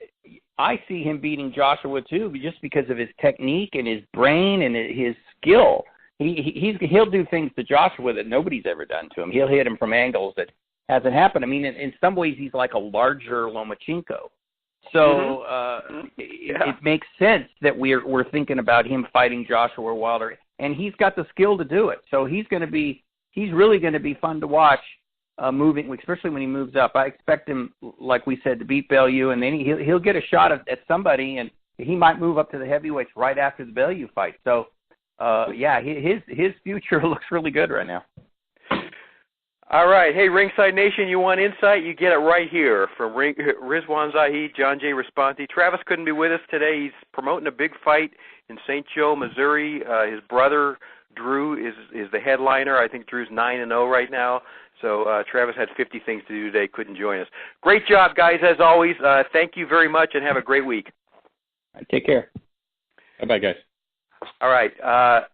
I see him beating Joshua too, just because of his technique and his brain and his skill. He'll do things to Joshua that nobody's ever done to him. He'll hit him from angles that hasn't happened. In some ways, he's like a larger Lomachenko. So it makes sense that we're thinking about him fighting Joshua Wilder, and he's got the skill to do it. So he's really going to be fun to watch. Moving, especially when he moves up. I expect him, like we said, to beat Bellew, and then he'll get a shot at somebody, and he might move up to the heavyweights right after the Bellew fight. So, his future looks really good right now. All right. Hey, Ringside Nation, you want insight? You get it right here from Rizwan Zahid, John J. Responti. Travis couldn't be with us today. He's promoting a big fight in St. Joe, Missouri. His brother, Drew, is the headliner. I think Drew's 9-0 right now. So Travis had 50 things to do today, couldn't join us. Great job, guys, as always. Thank you very much, and have a great week. Take care. Bye-bye, guys. All right.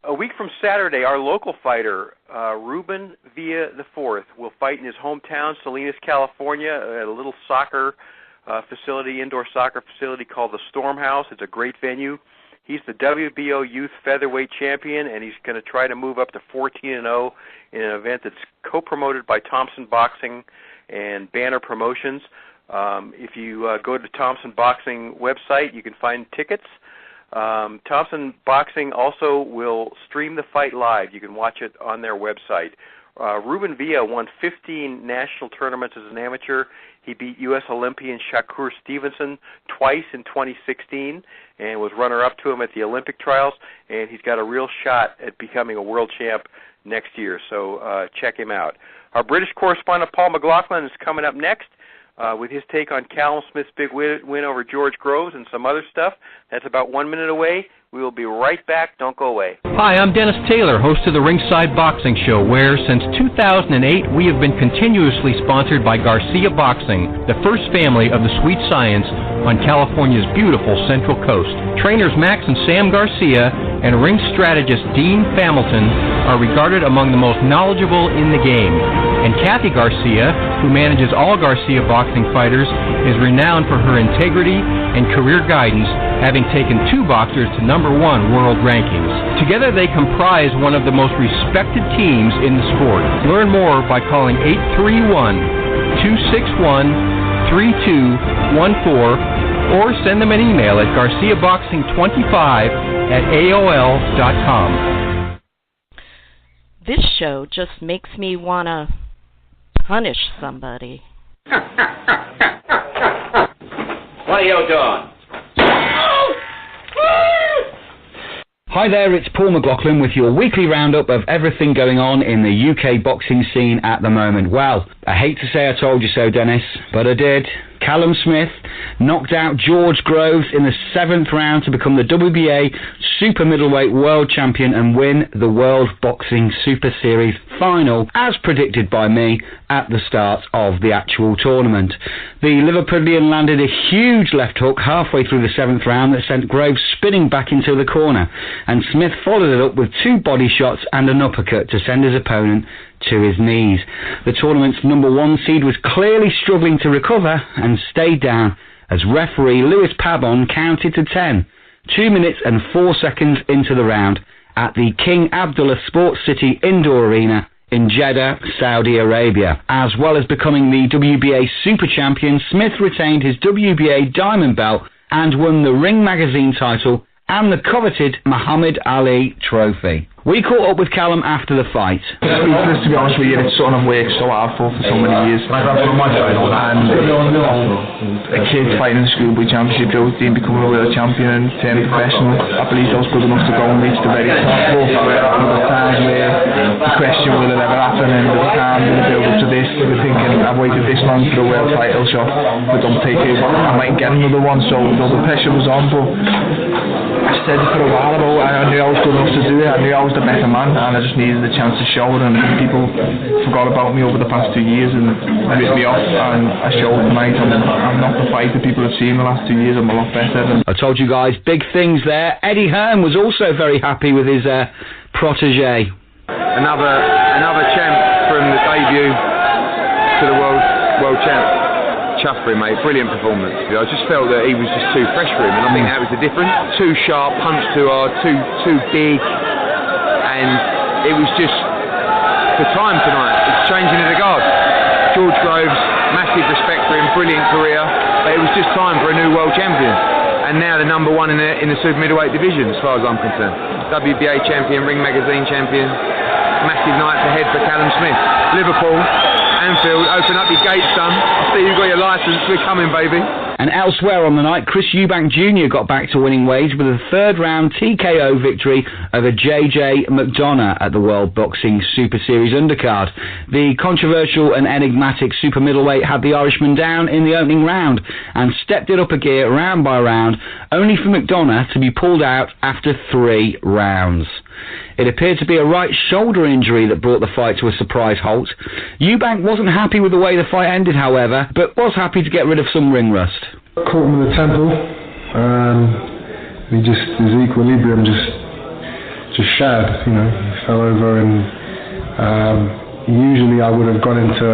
A week from Saturday, our local fighter, Ruben Villa IV, will fight in his hometown, Salinas, California, at a little soccer facility, indoor soccer facility called the Storm House. It's a great venue. He's the WBO Youth Featherweight Champion, and he's going to try to move up to 14-0 in an event that's co-promoted by Thompson Boxing and Banner Promotions. If you go to Thompson Boxing website, you can find tickets. Thompson Boxing also will stream the fight live. You can watch it on their website. Ruben Villa won 15 national tournaments as an amateur. He beat U.S. Olympian Shakur Stevenson twice in 2016 and was runner-up to him at the Olympic trials, and he's got a real shot at becoming a world champ next year, so check him out. Our British correspondent Paul McLaughlin is coming up next with his take on Callum Smith's big win over George Groves and some other stuff. That's about 1 minute away. We will be right back. Don't go away. Hi, I'm Dennis Taylor, host of the Ringside Boxing Show, where since 2008 we have been continuously sponsored by Garcia Boxing, the first family of the Sweet Science on California's beautiful Central Coast. Trainers Max and Sam Garcia and ring strategist Dean Familton are regarded among the most knowledgeable in the game. And Kathy Garcia, who manages all Garcia boxing fighters, is renowned for her integrity and career guidance, having taken 2 boxers to #1 world rankings. Together they comprise one of the most respected teams in the sport. Learn more by calling 831-261-3214 or send them an email at garciaboxing25@aol.com. This show just makes me want to punish somebody. What are you doing? Hi there, it's Paul McLaughlin with your weekly roundup of everything going on in the UK boxing scene at the moment. Well, I hate to say I told you so, Dennis, but I did. Callum Smith knocked out George Groves in the 7th round to become the WBA Super Middleweight World Champion and win the World Boxing Super Series final, as predicted by me at the start of the actual tournament. The Liverpudlian landed a huge left hook halfway through the 7th round that sent Groves spinning back into the corner, and Smith followed it up with 2 body shots and an uppercut to send his opponent to his knees. The tournament's number 1 seed was clearly struggling to recover and stayed down as referee Lewis Pabon counted to 10, 2 minutes and 4 seconds into the round at the King Abdullah Sports City Indoor Arena in Jeddah, Saudi Arabia. As well as becoming the WBA Super Champion, Smith retained his WBA Diamond Belt and won the Ring Magazine title and the coveted Muhammad Ali Trophy. We caught up with Callum after the fight. Speechless, to be honest with you. It's something I've worked so hard for so many years. And a kid fighting the Schoolboy Championship, Joe Dean becoming a world champion, turning professional. I believe I was good enough to go and reach the very top. But there were times where the question, will it ever happen? And there was times in the build up to this, we were thinking, I've waited this long for a world title shot, but don't take it, I might get another one. So the pressure was on, but I said for a while about I knew I was good enough to do it. I knew I was the better man, and I just needed the chance to show it. And people forgot about me over the past 2 years and ripped me off. And I showed tonight I'm not the fighter people have seen the last 2 years. I'm a lot better. I told you guys, big things there. Eddie Hearn was also very happy with his protege. Another champ from the debut to the world champ. Chuffed for him, mate. Brilliant performance. I just felt that he was just too fresh for him, and I think that was the difference. Too sharp, punched too hard, too big, and it was just the time tonight. It's changing of the guard. George Groves, massive respect for him, brilliant career, but it was just time for a new world champion. And now the number 1 in the super middleweight division, as far as I'm concerned. WBA champion, Ring Magazine champion. Massive nights ahead for Callum Smith. Liverpool, Anfield, open up your gates, son. I see you've got your licence, we're coming, baby. And elsewhere on the night, Chris Eubank Jr. got back to winning ways with a 3rd round TKO victory over JJ McDonough at the World Boxing Super Series undercard. The controversial and enigmatic super middleweight had the Irishman down in the opening round and stepped it up a gear round by round, only for McDonough to be pulled out after 3 rounds. It appeared to be a right shoulder injury that brought the fight to a surprise halt. Eubank wasn't happy with the way the fight ended, however, but was happy to get rid of some ring rust. Caught him in the temple, his equilibrium just shattered, he fell over, and usually I would have gone into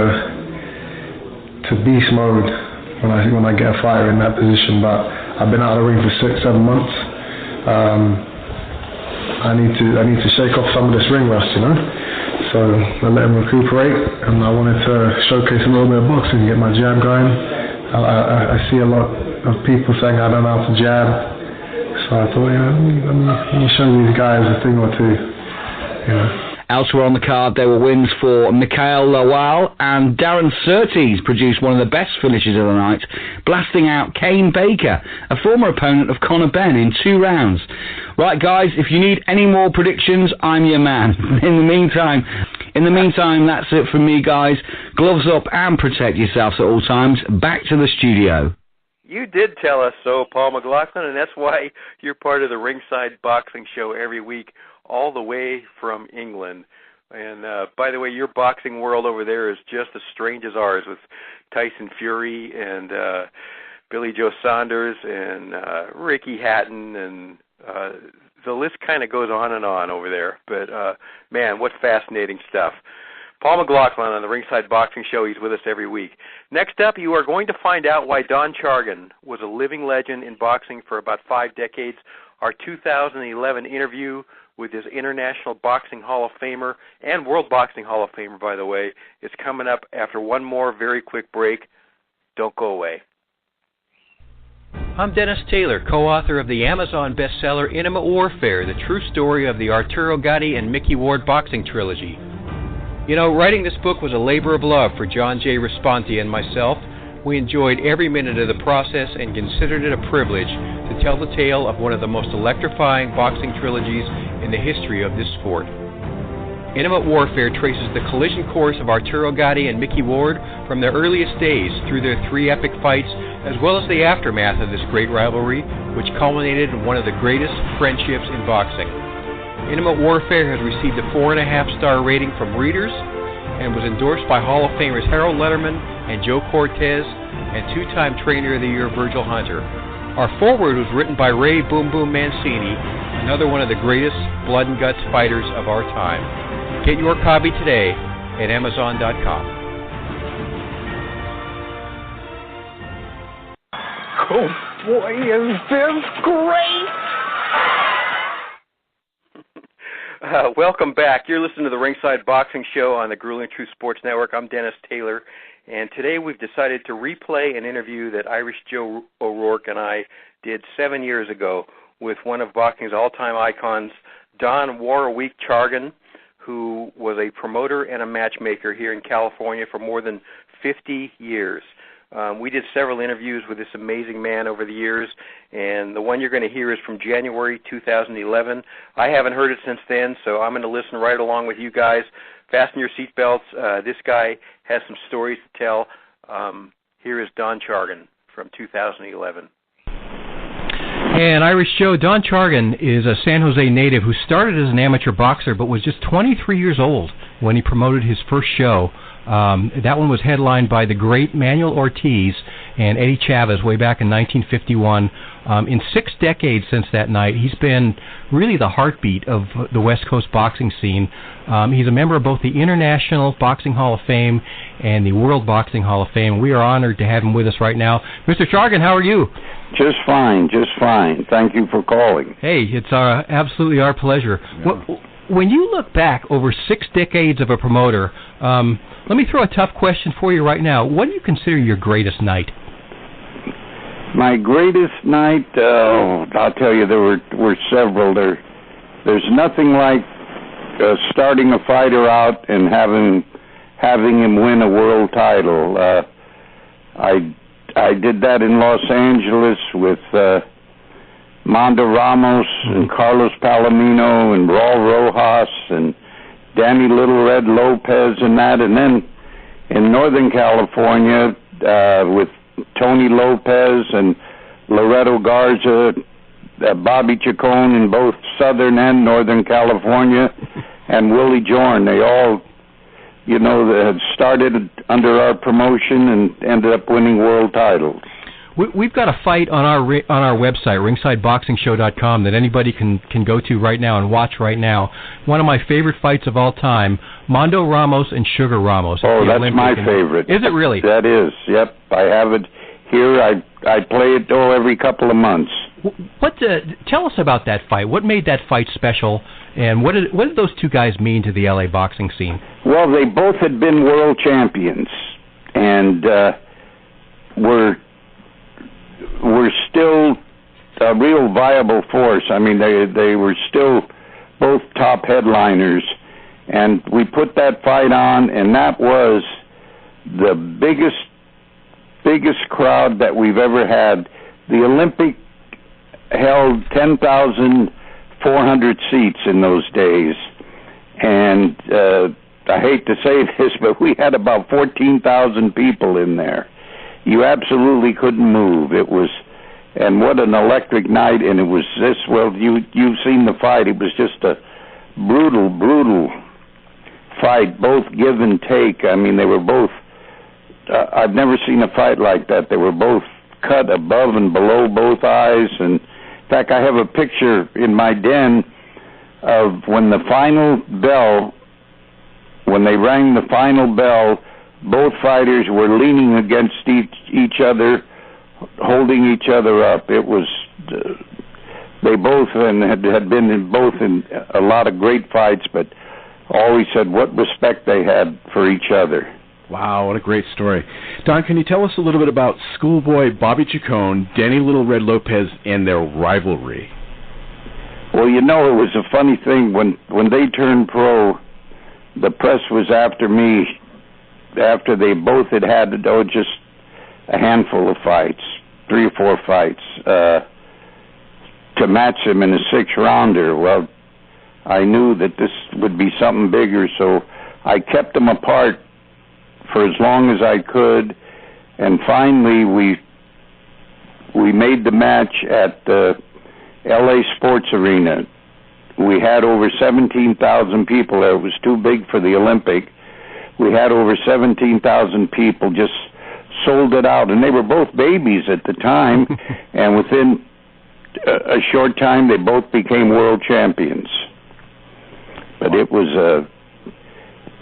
beast mode when I get a fighter in that position, but I've been out of the ring for 6-7 months. I need to shake off some of this ring rust, so I let him recuperate, and I wanted to showcase a little bit of boxing, get my jab going. I see a lot of people saying I don't know how to jab, so I thought, let me show these guys a thing or two, Elsewhere on the card, there were wins for Mikhail Lawal, and Darren Surtees produced one of the best finishes of the night, blasting out Kane Baker, a former opponent of Conor Benn, in 2 rounds. Right, guys, if you need any more predictions, I'm your man. In the meantime, that's it from me, guys. Gloves up and protect yourselves at all times. Back to the studio. You did tell us so, Paul McLaughlin, and that's why you're part of the Ringside Boxing Show every week, all the way from England. And by the way, your boxing world over there is just as strange as ours, with Tyson Fury and Billy Joe Saunders and Ricky Hatton, and the list kind of goes on and on over there. But man, what fascinating stuff. Paul McLaughlin on the Ringside Boxing Show. He's with us every week. Next up, you are going to find out why Don Chargin was a living legend in boxing for about 5 decades. Our 2011 interview with his International Boxing Hall of Famer and World Boxing Hall of Famer, by the way, is coming up after one more very quick break. Don't go away. I'm Dennis Taylor, co-author of the Amazon bestseller Intimate Warfare, the true story of the Arturo Gatti and Mickey Ward boxing trilogy. Writing this book was a labor of love for John J. Responti and myself. We enjoyed every minute of the process and considered it a privilege to tell the tale of one of the most electrifying boxing trilogies in the history of this sport. Intimate Warfare traces the collision course of Arturo Gatti and Mickey Ward from their earliest days through their 3 epic fights, as well as the aftermath of this great rivalry, which culminated in one of the greatest friendships in boxing. Intimate Warfare has received a 4.5-star rating from readers and was endorsed by Hall of Famers Harold Letterman and Joe Cortez and 2-time Trainer of the Year Virgil Hunter. Our foreword was written by Ray Boom Boom Mancini, another one of the greatest blood and guts fighters of our time. Get your copy today at Amazon.com. Oh boy, is this great! Welcome back. You're listening to the Ringside Boxing Show on the Grueling Truth Sports Network. I'm Dennis Taylor, and today we've decided to replay an interview that Irish Joe O'Rourke and I did 7 years ago with one of boxing's all-time icons, Don Chargin, who was a promoter and a matchmaker here in California for more than 50 years. We did several interviews with this amazing man over the years, and the one you're going to hear is from January 2011. I haven't heard it since then, so I'm going to listen right along with you guys. Fasten your seatbelts. This guy has some stories to tell. Here is Don Chargin from 2011. And Irish Joe, Don Chargin is a San Jose native who started as an amateur boxer but was just 23 years old when he promoted his first show. That one was headlined by the great Manuel Ortiz and Eddie Chavez way back in 1951. In 6 decades since that night, he's been really the heartbeat of the West Coast boxing scene. He's a member of both the International Boxing Hall of Fame and the World Boxing Hall of Fame. We are honored to have him with us right now. Mr. Chargin, how are you? Just fine, just fine. Thank you for calling. Hey, it's absolutely our pleasure. Yeah. When you look back over 6 decades of a promoter, let me throw a tough question for you right now. What do you consider your greatest night? My greatest night, I'll tell you, there were several. There's nothing like starting a fighter out and having him win a world title. I did that in Los Angeles with Mando Ramos and Carlos Palomino and Raul Rojas and Danny Little Red Lopez and that, and then in Northern California with Tony Lopez and Loreto Garza, Bobby Chacon in both Southern and Northern California, and Willie Jorn. They all, had started under our promotion and ended up winning world titles. We've got a fight on our website, ringsideboxingshow.com, that anybody can go to right now and watch right now. One of my favorite fights of all time, Mando Ramos and Sugar Ramos. Oh, that's Olympic. My favorite. Is it really? That is, yep. I have it here. I play it every couple of months. Tell us about that fight. What made that fight special, and what did those two guys mean to the LA boxing scene? Well, they both had been world champions, and were still a real viable force. I mean, they were still both top headliners, and we put that fight on, and that was the biggest crowd that we've ever had. The Olympic held 10,400 seats in those days, and I hate to say this, but we had about 14,000 people in there. You absolutely couldn't move. It was, and what an electric night, and it was this, well, you've seen the fight. It was just a brutal fight, both give and take. I mean, they were both, I've never seen a fight like that. They were both cut above and below both eyes, and in fact, I have a picture in my den of when they rang the final bell, both fighters were leaning against each other, holding each other up. It was, they both had been in a lot of great fights, but always said what respect they had for each other. Wow, what a great story. Don, can you tell us a little bit about Schoolboy, Bobby Chacon, Danny Little Red Lopez, and their rivalry? Well, it was a funny thing. When they turned pro, the press was after me after they both had just a handful of fights, 3 or 4 fights. to match him in a 6-rounder. Well, I knew that this would be something bigger, so I kept them apart for as long as I could, and finally we made the match at the LA Sports Arena. We had over 17,000 people there. It was too big for the Olympic. We had over 17,000 people, just sold it out, and they were both babies at the time, and within a short time they both became world champions. But it was a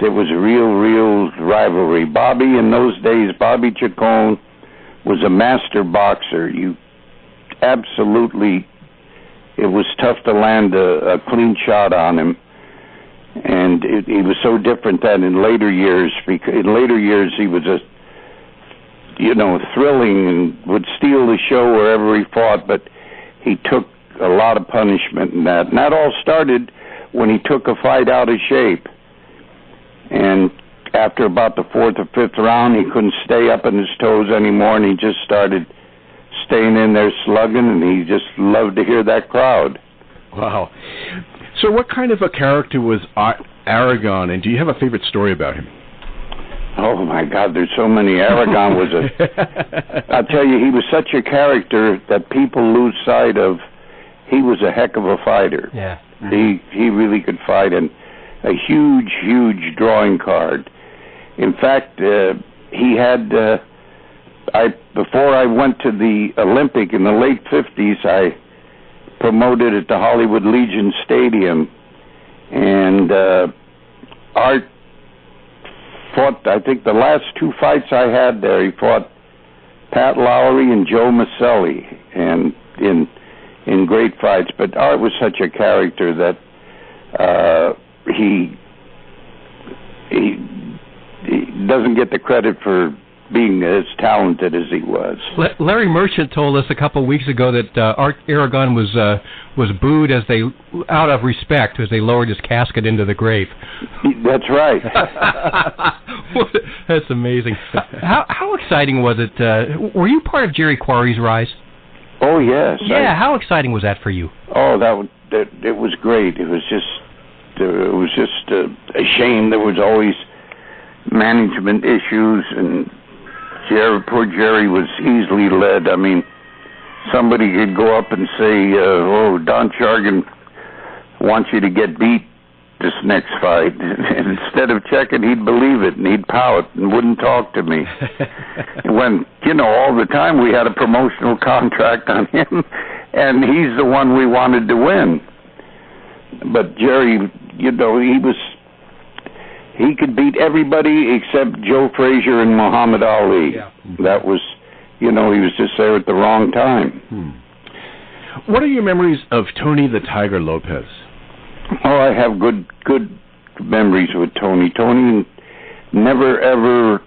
real rivalry. Bobby, in those days, Bobby Chacon was a master boxer. It was tough to land a clean shot on him, and he was so different than in later years. Because in later years he was thrilling and would steal the show wherever he fought, but he took a lot of punishment in that. And that all started when he took a fight out of shape. And after about the 4th or 5th round, he couldn't stay up on his toes anymore, and he just started staying in there slugging, and he just loved to hear that crowd. Wow. So what kind of a character was Aragon, and do you have a favorite story about him? Oh, my God, there's so many. Aragon was I'll tell you, he was such a character that people lose sight of. He was a heck of a fighter. Yeah. He really could fight, and a huge drawing card. In fact, he had, before I went to the Olympic in the late 50s, I promoted at the Hollywood Legion Stadium, and Art fought, I think the last 2 fights I had there, he fought Pat Lowry and Joe Maselli, and in great fights. But Art was such a character that he doesn't get the credit for being as talented as he was. Larry Merchant told us a couple of weeks ago that Aragon was booed out of respect as they lowered his casket into the grave. That's right. That's amazing. How exciting was it? Were you part of Jerry Quarry's rise? Oh yes. Yeah. How exciting was that for you? Oh, it was great. It was just a shame there was always management issues, and poor Jerry was easily led. I mean, somebody could go up and say, Don Chargin wants you to get beat this next fight. And instead of checking, he'd believe it, and he'd pout and wouldn't talk to me. When, all the time we had a promotional contract on him, and he's the one we wanted to win. But Jerry, he could beat everybody except Joe Frazier and Muhammad Ali. Yeah. That was, he was just there at the wrong time. What are your memories of Tony the Tiger Lopez? Oh, I have good memories with Tony. Tony never ever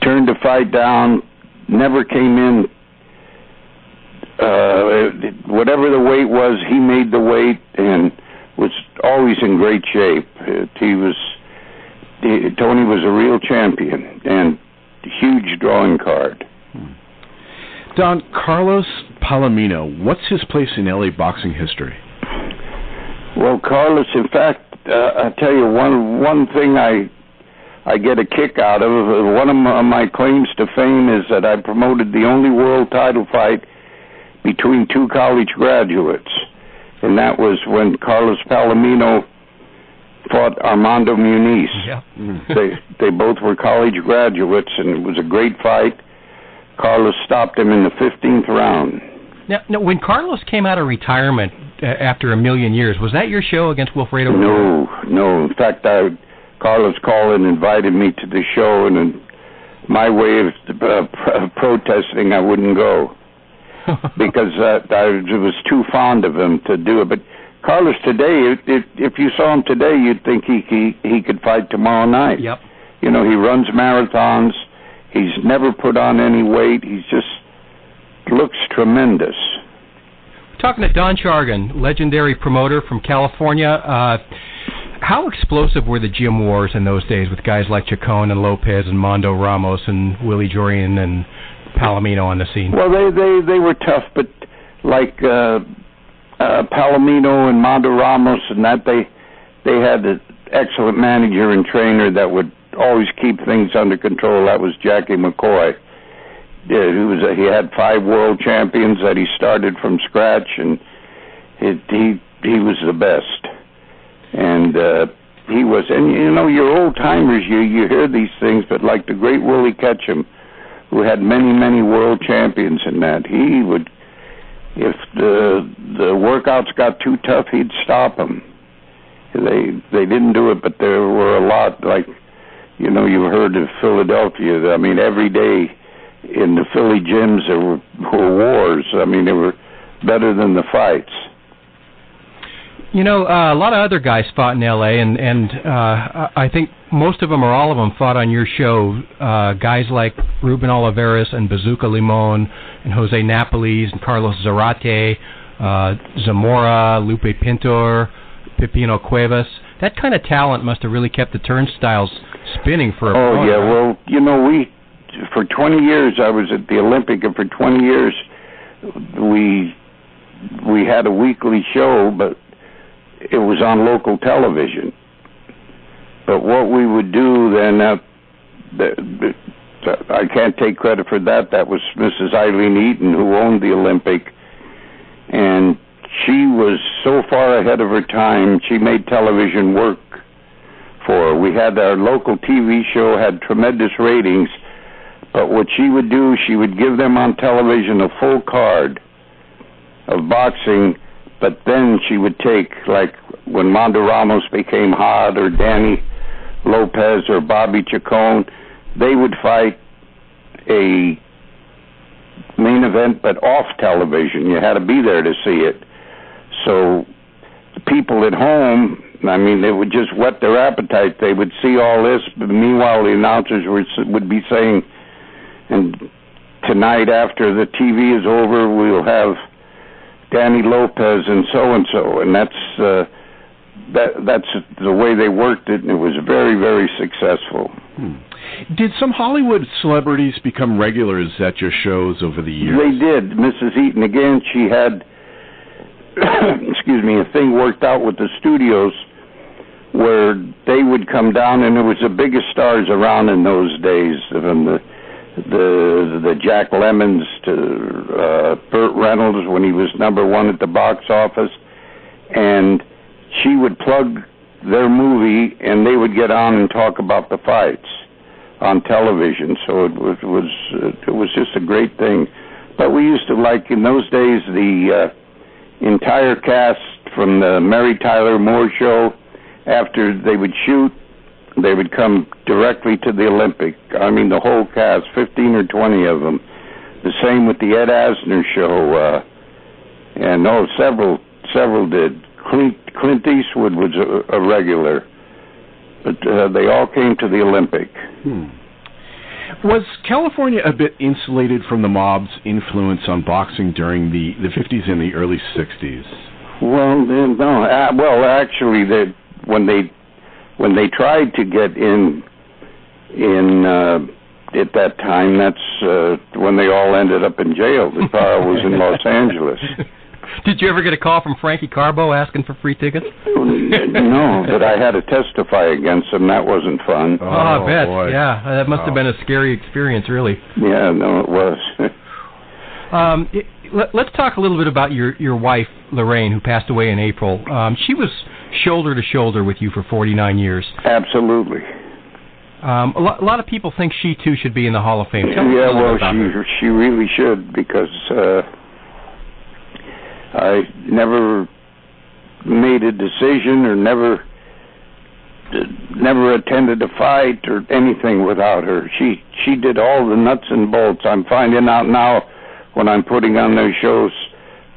turned a fight down, never came in. Whatever the weight was, he made the weight and was always in great shape. Tony was a real champion and huge drawing card. Don, Carlos Palomino, what's his place in LA boxing history? Well, Carlos, in fact, I'll tell you one thing I get a kick out of. One of my claims to fame is that I promoted the only world title fight between 2 college graduates. And that was when Carlos Palomino fought Armando Muniz. Yeah. They both were college graduates, and it was a great fight. Carlos stopped him in the 15th round. Now, when Carlos came out of retirement after a million years, was that your show against Wilfredo? No. In fact, Carlos called and invited me to the show, and in my way of protesting, I wouldn't go. Because I was too fond of him to do it. But Carlos today, if you saw him today, you'd think he could fight tomorrow night. Yep. He runs marathons. He's never put on any weight. He just looks tremendous. We're talking to Don Chargin, legendary promoter from California. How explosive were the gym wars in those days with guys like Chacon and Lopez and Mando Ramos and Willie Jorian and Palomino on the scene? Well, they were tough, but like Palomino and Mando Ramos, and that they had an excellent manager and trainer that would always keep things under control. That was Jackie McCoy. He had 5 world champions that he started from scratch, and he was the best. And he was, and you know, your old timers, you hear these things, but like the great Willie Ketchum, who had many world champions in that, he would, if the workouts got too tough, he'd stop them. They didn't do it, but there were a lot, like, you know, you heard of Philadelphia. I mean, every day in the Philly gyms there were wars. I mean, they were better than the fights. You know, a lot of other guys fought in L.A., and I think most of them or all of them fought on your show. Guys like Ruben Oliveras and Bazooka Limon and Jose Napoles and Carlos Zarate, Zamora, Lupe Pintor, Pepino Cuevas. That kind of talent must have really kept the turnstiles spinning for a Oh, moment, yeah. right? Well, you know, for 20 years I was at the Olympic, and for 20 years we had a weekly show, but it was on local television. But what we would do then, I can't take credit for that. That was Mrs. Eileen Eaton, who owned the Olympic, and she was so far ahead of her time. She made television work for her. We had our local TV show, had tremendous ratings, but what she would do, she would give them on television a full card of boxing, but then she would take, like when Mando Ramos became hot, or Danny Lopez or Bobby Chacon, they would fight a main event, but off television. You had to be there to see it. So the people at home, I mean, they would just whet their appetite. They would see all this, but meanwhile the announcers would be saying, and tonight after the TV is over, we'll have Danny Lopez and so, and that's the way they worked it, and it was very successful. Did some Hollywood celebrities become regulars at your shows over the years? They did. Mrs. Eaton, again, she had excuse me, a thing worked out with the studios where they would come down, and it was the biggest stars around in those days, from the Jack Lemmons to Burt Reynolds when he was #1 at the box office, and she would plug their movie, and they would get on and talk about the fights on television. So it was just a great thing. But we used to, like in those days, the entire cast from the Mary Tyler Moore show, after they would shoot, they would come directly to the Olympic. I mean, the whole cast, 15 or 20 of them. The same with the Ed Asner show, and several did. Clint Eastwood was a regular, but they all came to the Olympic. Was California a bit insulated from the mob's influence on boxing during the 50s and the early 60s? Well, no. Well, actually, when they tried to get in at that time, that's when they all ended up in jail. The trial was in Los Angeles. Did you ever get a call from Frankie Carbo asking for free tickets? No, but I had to testify against him. That wasn't fun. Oh, I bet. Boy. Yeah, that must have been a scary experience, really. Yeah, no, it was. Let's talk a little bit about your wife, Lorraine, who passed away in April. She was shoulder to shoulder with you for 49 years. Absolutely. A lot of people think she, too, should be in the Hall of Fame. Tell us a little bit about her. She really should, because I never made a decision or never attended a fight or anything without her. She did all the nuts and bolts. I'm finding out now when I'm putting on those shows,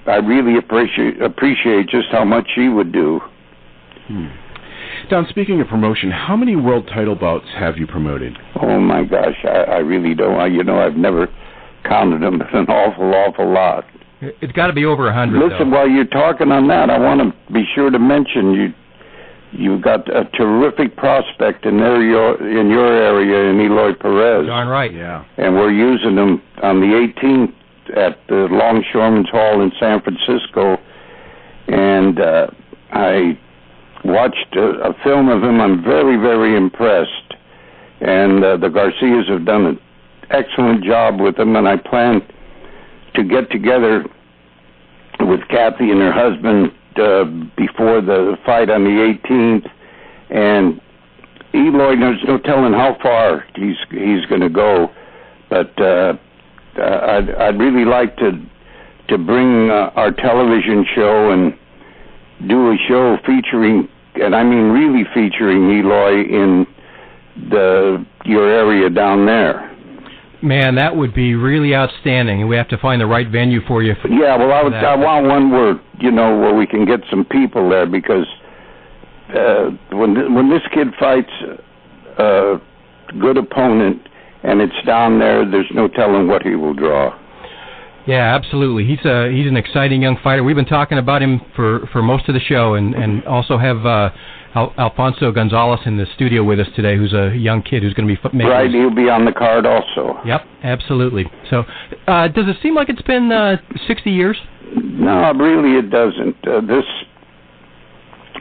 I really appreciate just how much she would do. Don, speaking of promotion, how many world title bouts have you promoted? Oh my gosh, I really don't. I've never counted them. It's an awful lot. It's got to be over 100. Listen, while you're talking on that, I want to be sure to mention you got a terrific prospect in your area in Eloy Perez. Darn right. Yeah. And we're using him on the 18th at the Longshoremen's Hall in San Francisco, and I watched a film of him. I'm very, very impressed, and the Garcias have done an excellent job with him, and I plan to get together with Kathy and her husband before the fight on the 18th, and Eloy, there's no telling how far he's going to go, but I'd really like to bring our television show and do a show featuring, and I mean really featuring Eloy in your area down there. Man, that would be really outstanding. We have to find the right venue for you. Yeah, well, I want one where we can get some people there, because when this kid fights a good opponent and it's down there, there's no telling what he will draw. Yeah, absolutely. He's an exciting young fighter. We've been talking about him for most of the show, and also have Alfonso Gonzalez in the studio with us today, who's a young kid who's going to be right. He'll be on the card also. Yep, absolutely. So, does it seem like it's been 60 years? No, really, it doesn't.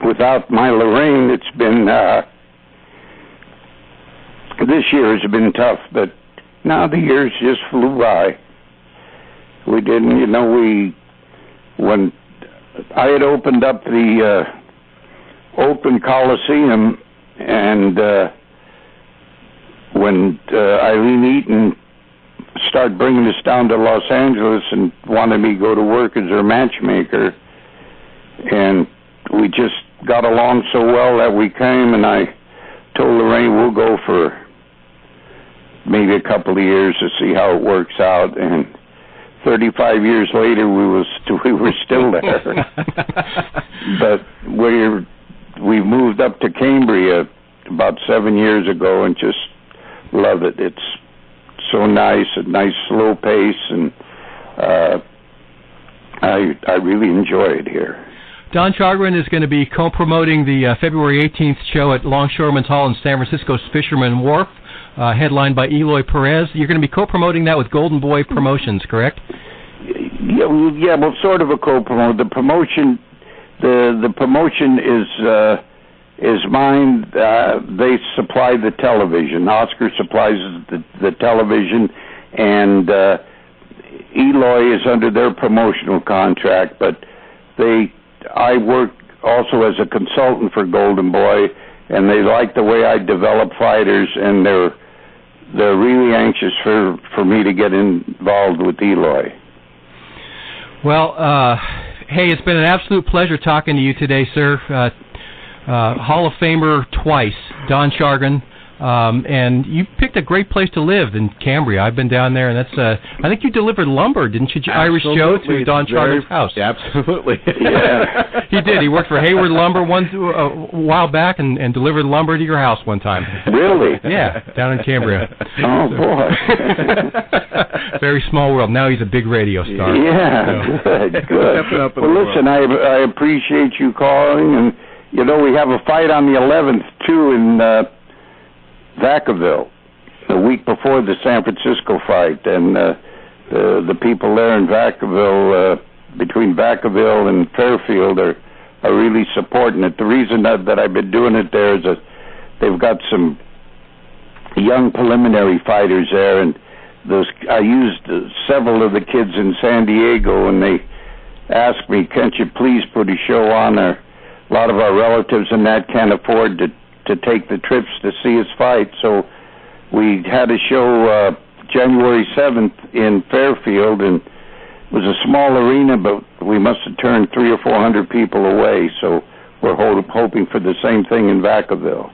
Without my Lorraine, it's been this year has been tough, but now the years just flew by. We didn't, when I had opened up the Open Coliseum, and when Eileen Eaton started bringing us down to Los Angeles and wanted me to go to work as her matchmaker, and we just got along so well that we came, and I told Lorraine we'll go for maybe a couple of years to see how it works out, and 35 years later we were still there. But we moved up to Cambria about 7 years ago and just love it. It's so nice, a nice slow pace, and I really enjoy it here. Don Chargin is going to be co-promoting the February 18th show at Longshoremen's Hall in San Francisco's Fisherman Wharf, headlined by Eloy Perez. You're going to be co-promoting that with Golden Boy Promotions, correct? Yeah, well, sort of a co-promote. The promotion is mine. They supply the television. Oscar supplies the television, and Eloy is under their promotional contract, but I work also as a consultant for Golden Boy, and they like the way I develop fighters, and they're really anxious for me to get involved with Eloy. Well, hey, it's been an absolute pleasure talking to you today, sir. Hall of Famer twice, Don Chargin. And you picked a great place to live in Cambria. I've been down there, and that's I think you delivered lumber, didn't you, Irish Joe, to Don Chargin's house? Absolutely. Yeah. He did. He worked for Hayward Lumber a while back and delivered lumber to your house one time. Really? Yeah, down in Cambria. Oh, boy. Very small world. Now he's a big radio star. Yeah, so. Good. Well, listen, I appreciate you calling, and, we have a fight on the 11th, too, in Vacaville, a week before the San Francisco fight, and the people there in Vacaville, between Vacaville and Fairfield, are really supporting it. The reason that I've been doing it there is that they've got some young preliminary fighters there, and I used several of the kids in San Diego, and they asked me, "Can't you please put a show on?" A lot of our relatives and that can't afford to take the trips to see his fight, so we had a show January 7th in Fairfield, and it was a small arena, but we must have turned 300 or 400 people away, so we're hoping for the same thing in Vacaville.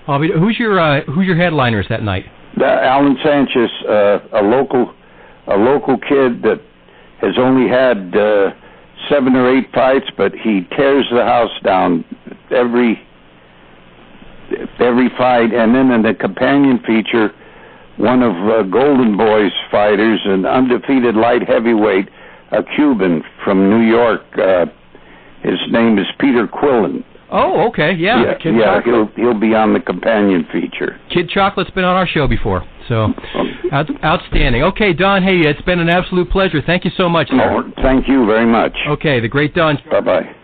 Who's your headliners that night? Alan Sanchez, a local kid that has only had 7 or 8 fights, but he tears the house down every fight. And then in the companion feature, one of Golden Boy's fighters, an undefeated light heavyweight, a Cuban from New York. His name is Peter Quillen. Oh, okay, yeah. He'll be on the companion feature. Kid Chocolate's been on our show before, so outstanding. Okay, Don, hey, it's been an absolute pleasure. Thank you so much, sir. Oh, thank you very much. Okay, the great Don. Bye-bye.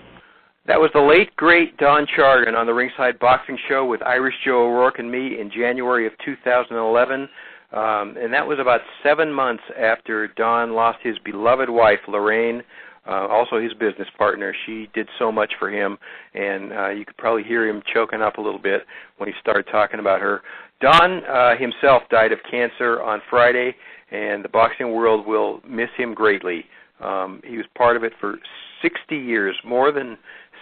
That was the late, great Don Chargin on the Ringside Boxing Show with Irish Joe O'Rourke and me in January of 2011. And that was about 7 months after Don lost his beloved wife, Lorraine, also his business partner. She did so much for him, and you could probably hear him choking up a little bit when he started talking about her. Don himself died of cancer on Friday, and the boxing world will miss him greatly. He was part of it for 60 years, more than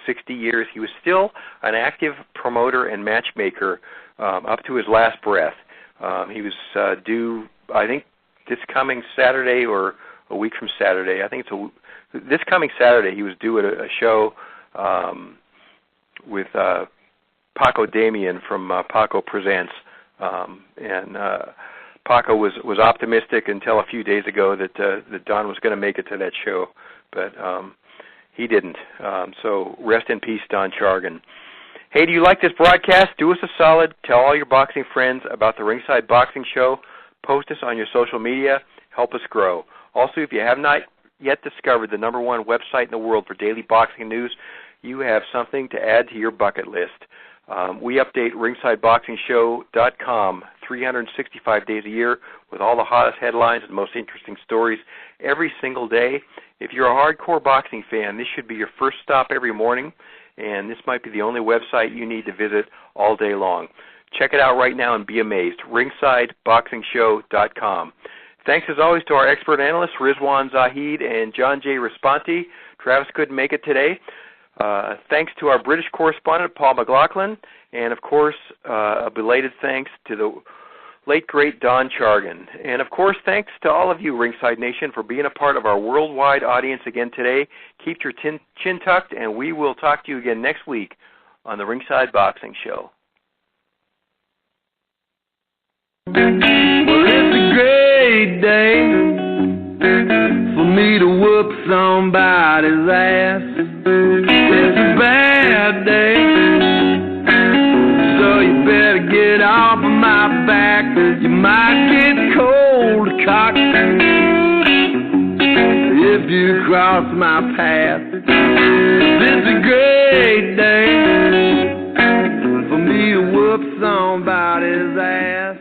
60 years. He was still an active promoter and matchmaker up to his last breath. He was due, I think, this coming Saturday or a week from Saturday. I think it's this coming Saturday. He was due at a show with Paco Damian from Paco Presents, and Paco was optimistic until a few days ago that Don was going to make it to that show, but he didn't. So rest in peace, Don Chargin. Hey, do you like this broadcast? Do us a solid. Tell all your boxing friends about the Ringside Boxing Show. Post us on your social media. Help us grow. Also, if you have not yet discovered the #1 website in the world for daily boxing news, you have something to add to your bucket list. We update ringsideboxingshow.com 365 days a year with all the hottest headlines and most interesting stories every single day. If you're a hardcore boxing fan, this should be your first stop every morning, and this might be the only website you need to visit all day long. Check it out right now and be amazed. ringsideboxingshow.com. Thanks, as always, to our expert analysts, Rizwan Zahid and John J. Responti. Travis couldn't make it today. Thanks to our British correspondent, Paul McLaughlin, and, of course, a belated thanks to the late, great Don Chargin. And, of course, thanks to all of you, Ringside Nation, for being a part of our worldwide audience again today. Keep your chin tucked, and we will talk to you again next week on the Ringside Boxing Show. Well, it's a great day for me to whoop somebody's ass. It's a bad day, so you better get off of my back. You might get cold cocked if you cross my path. It's a great day for me to whoop somebody's ass.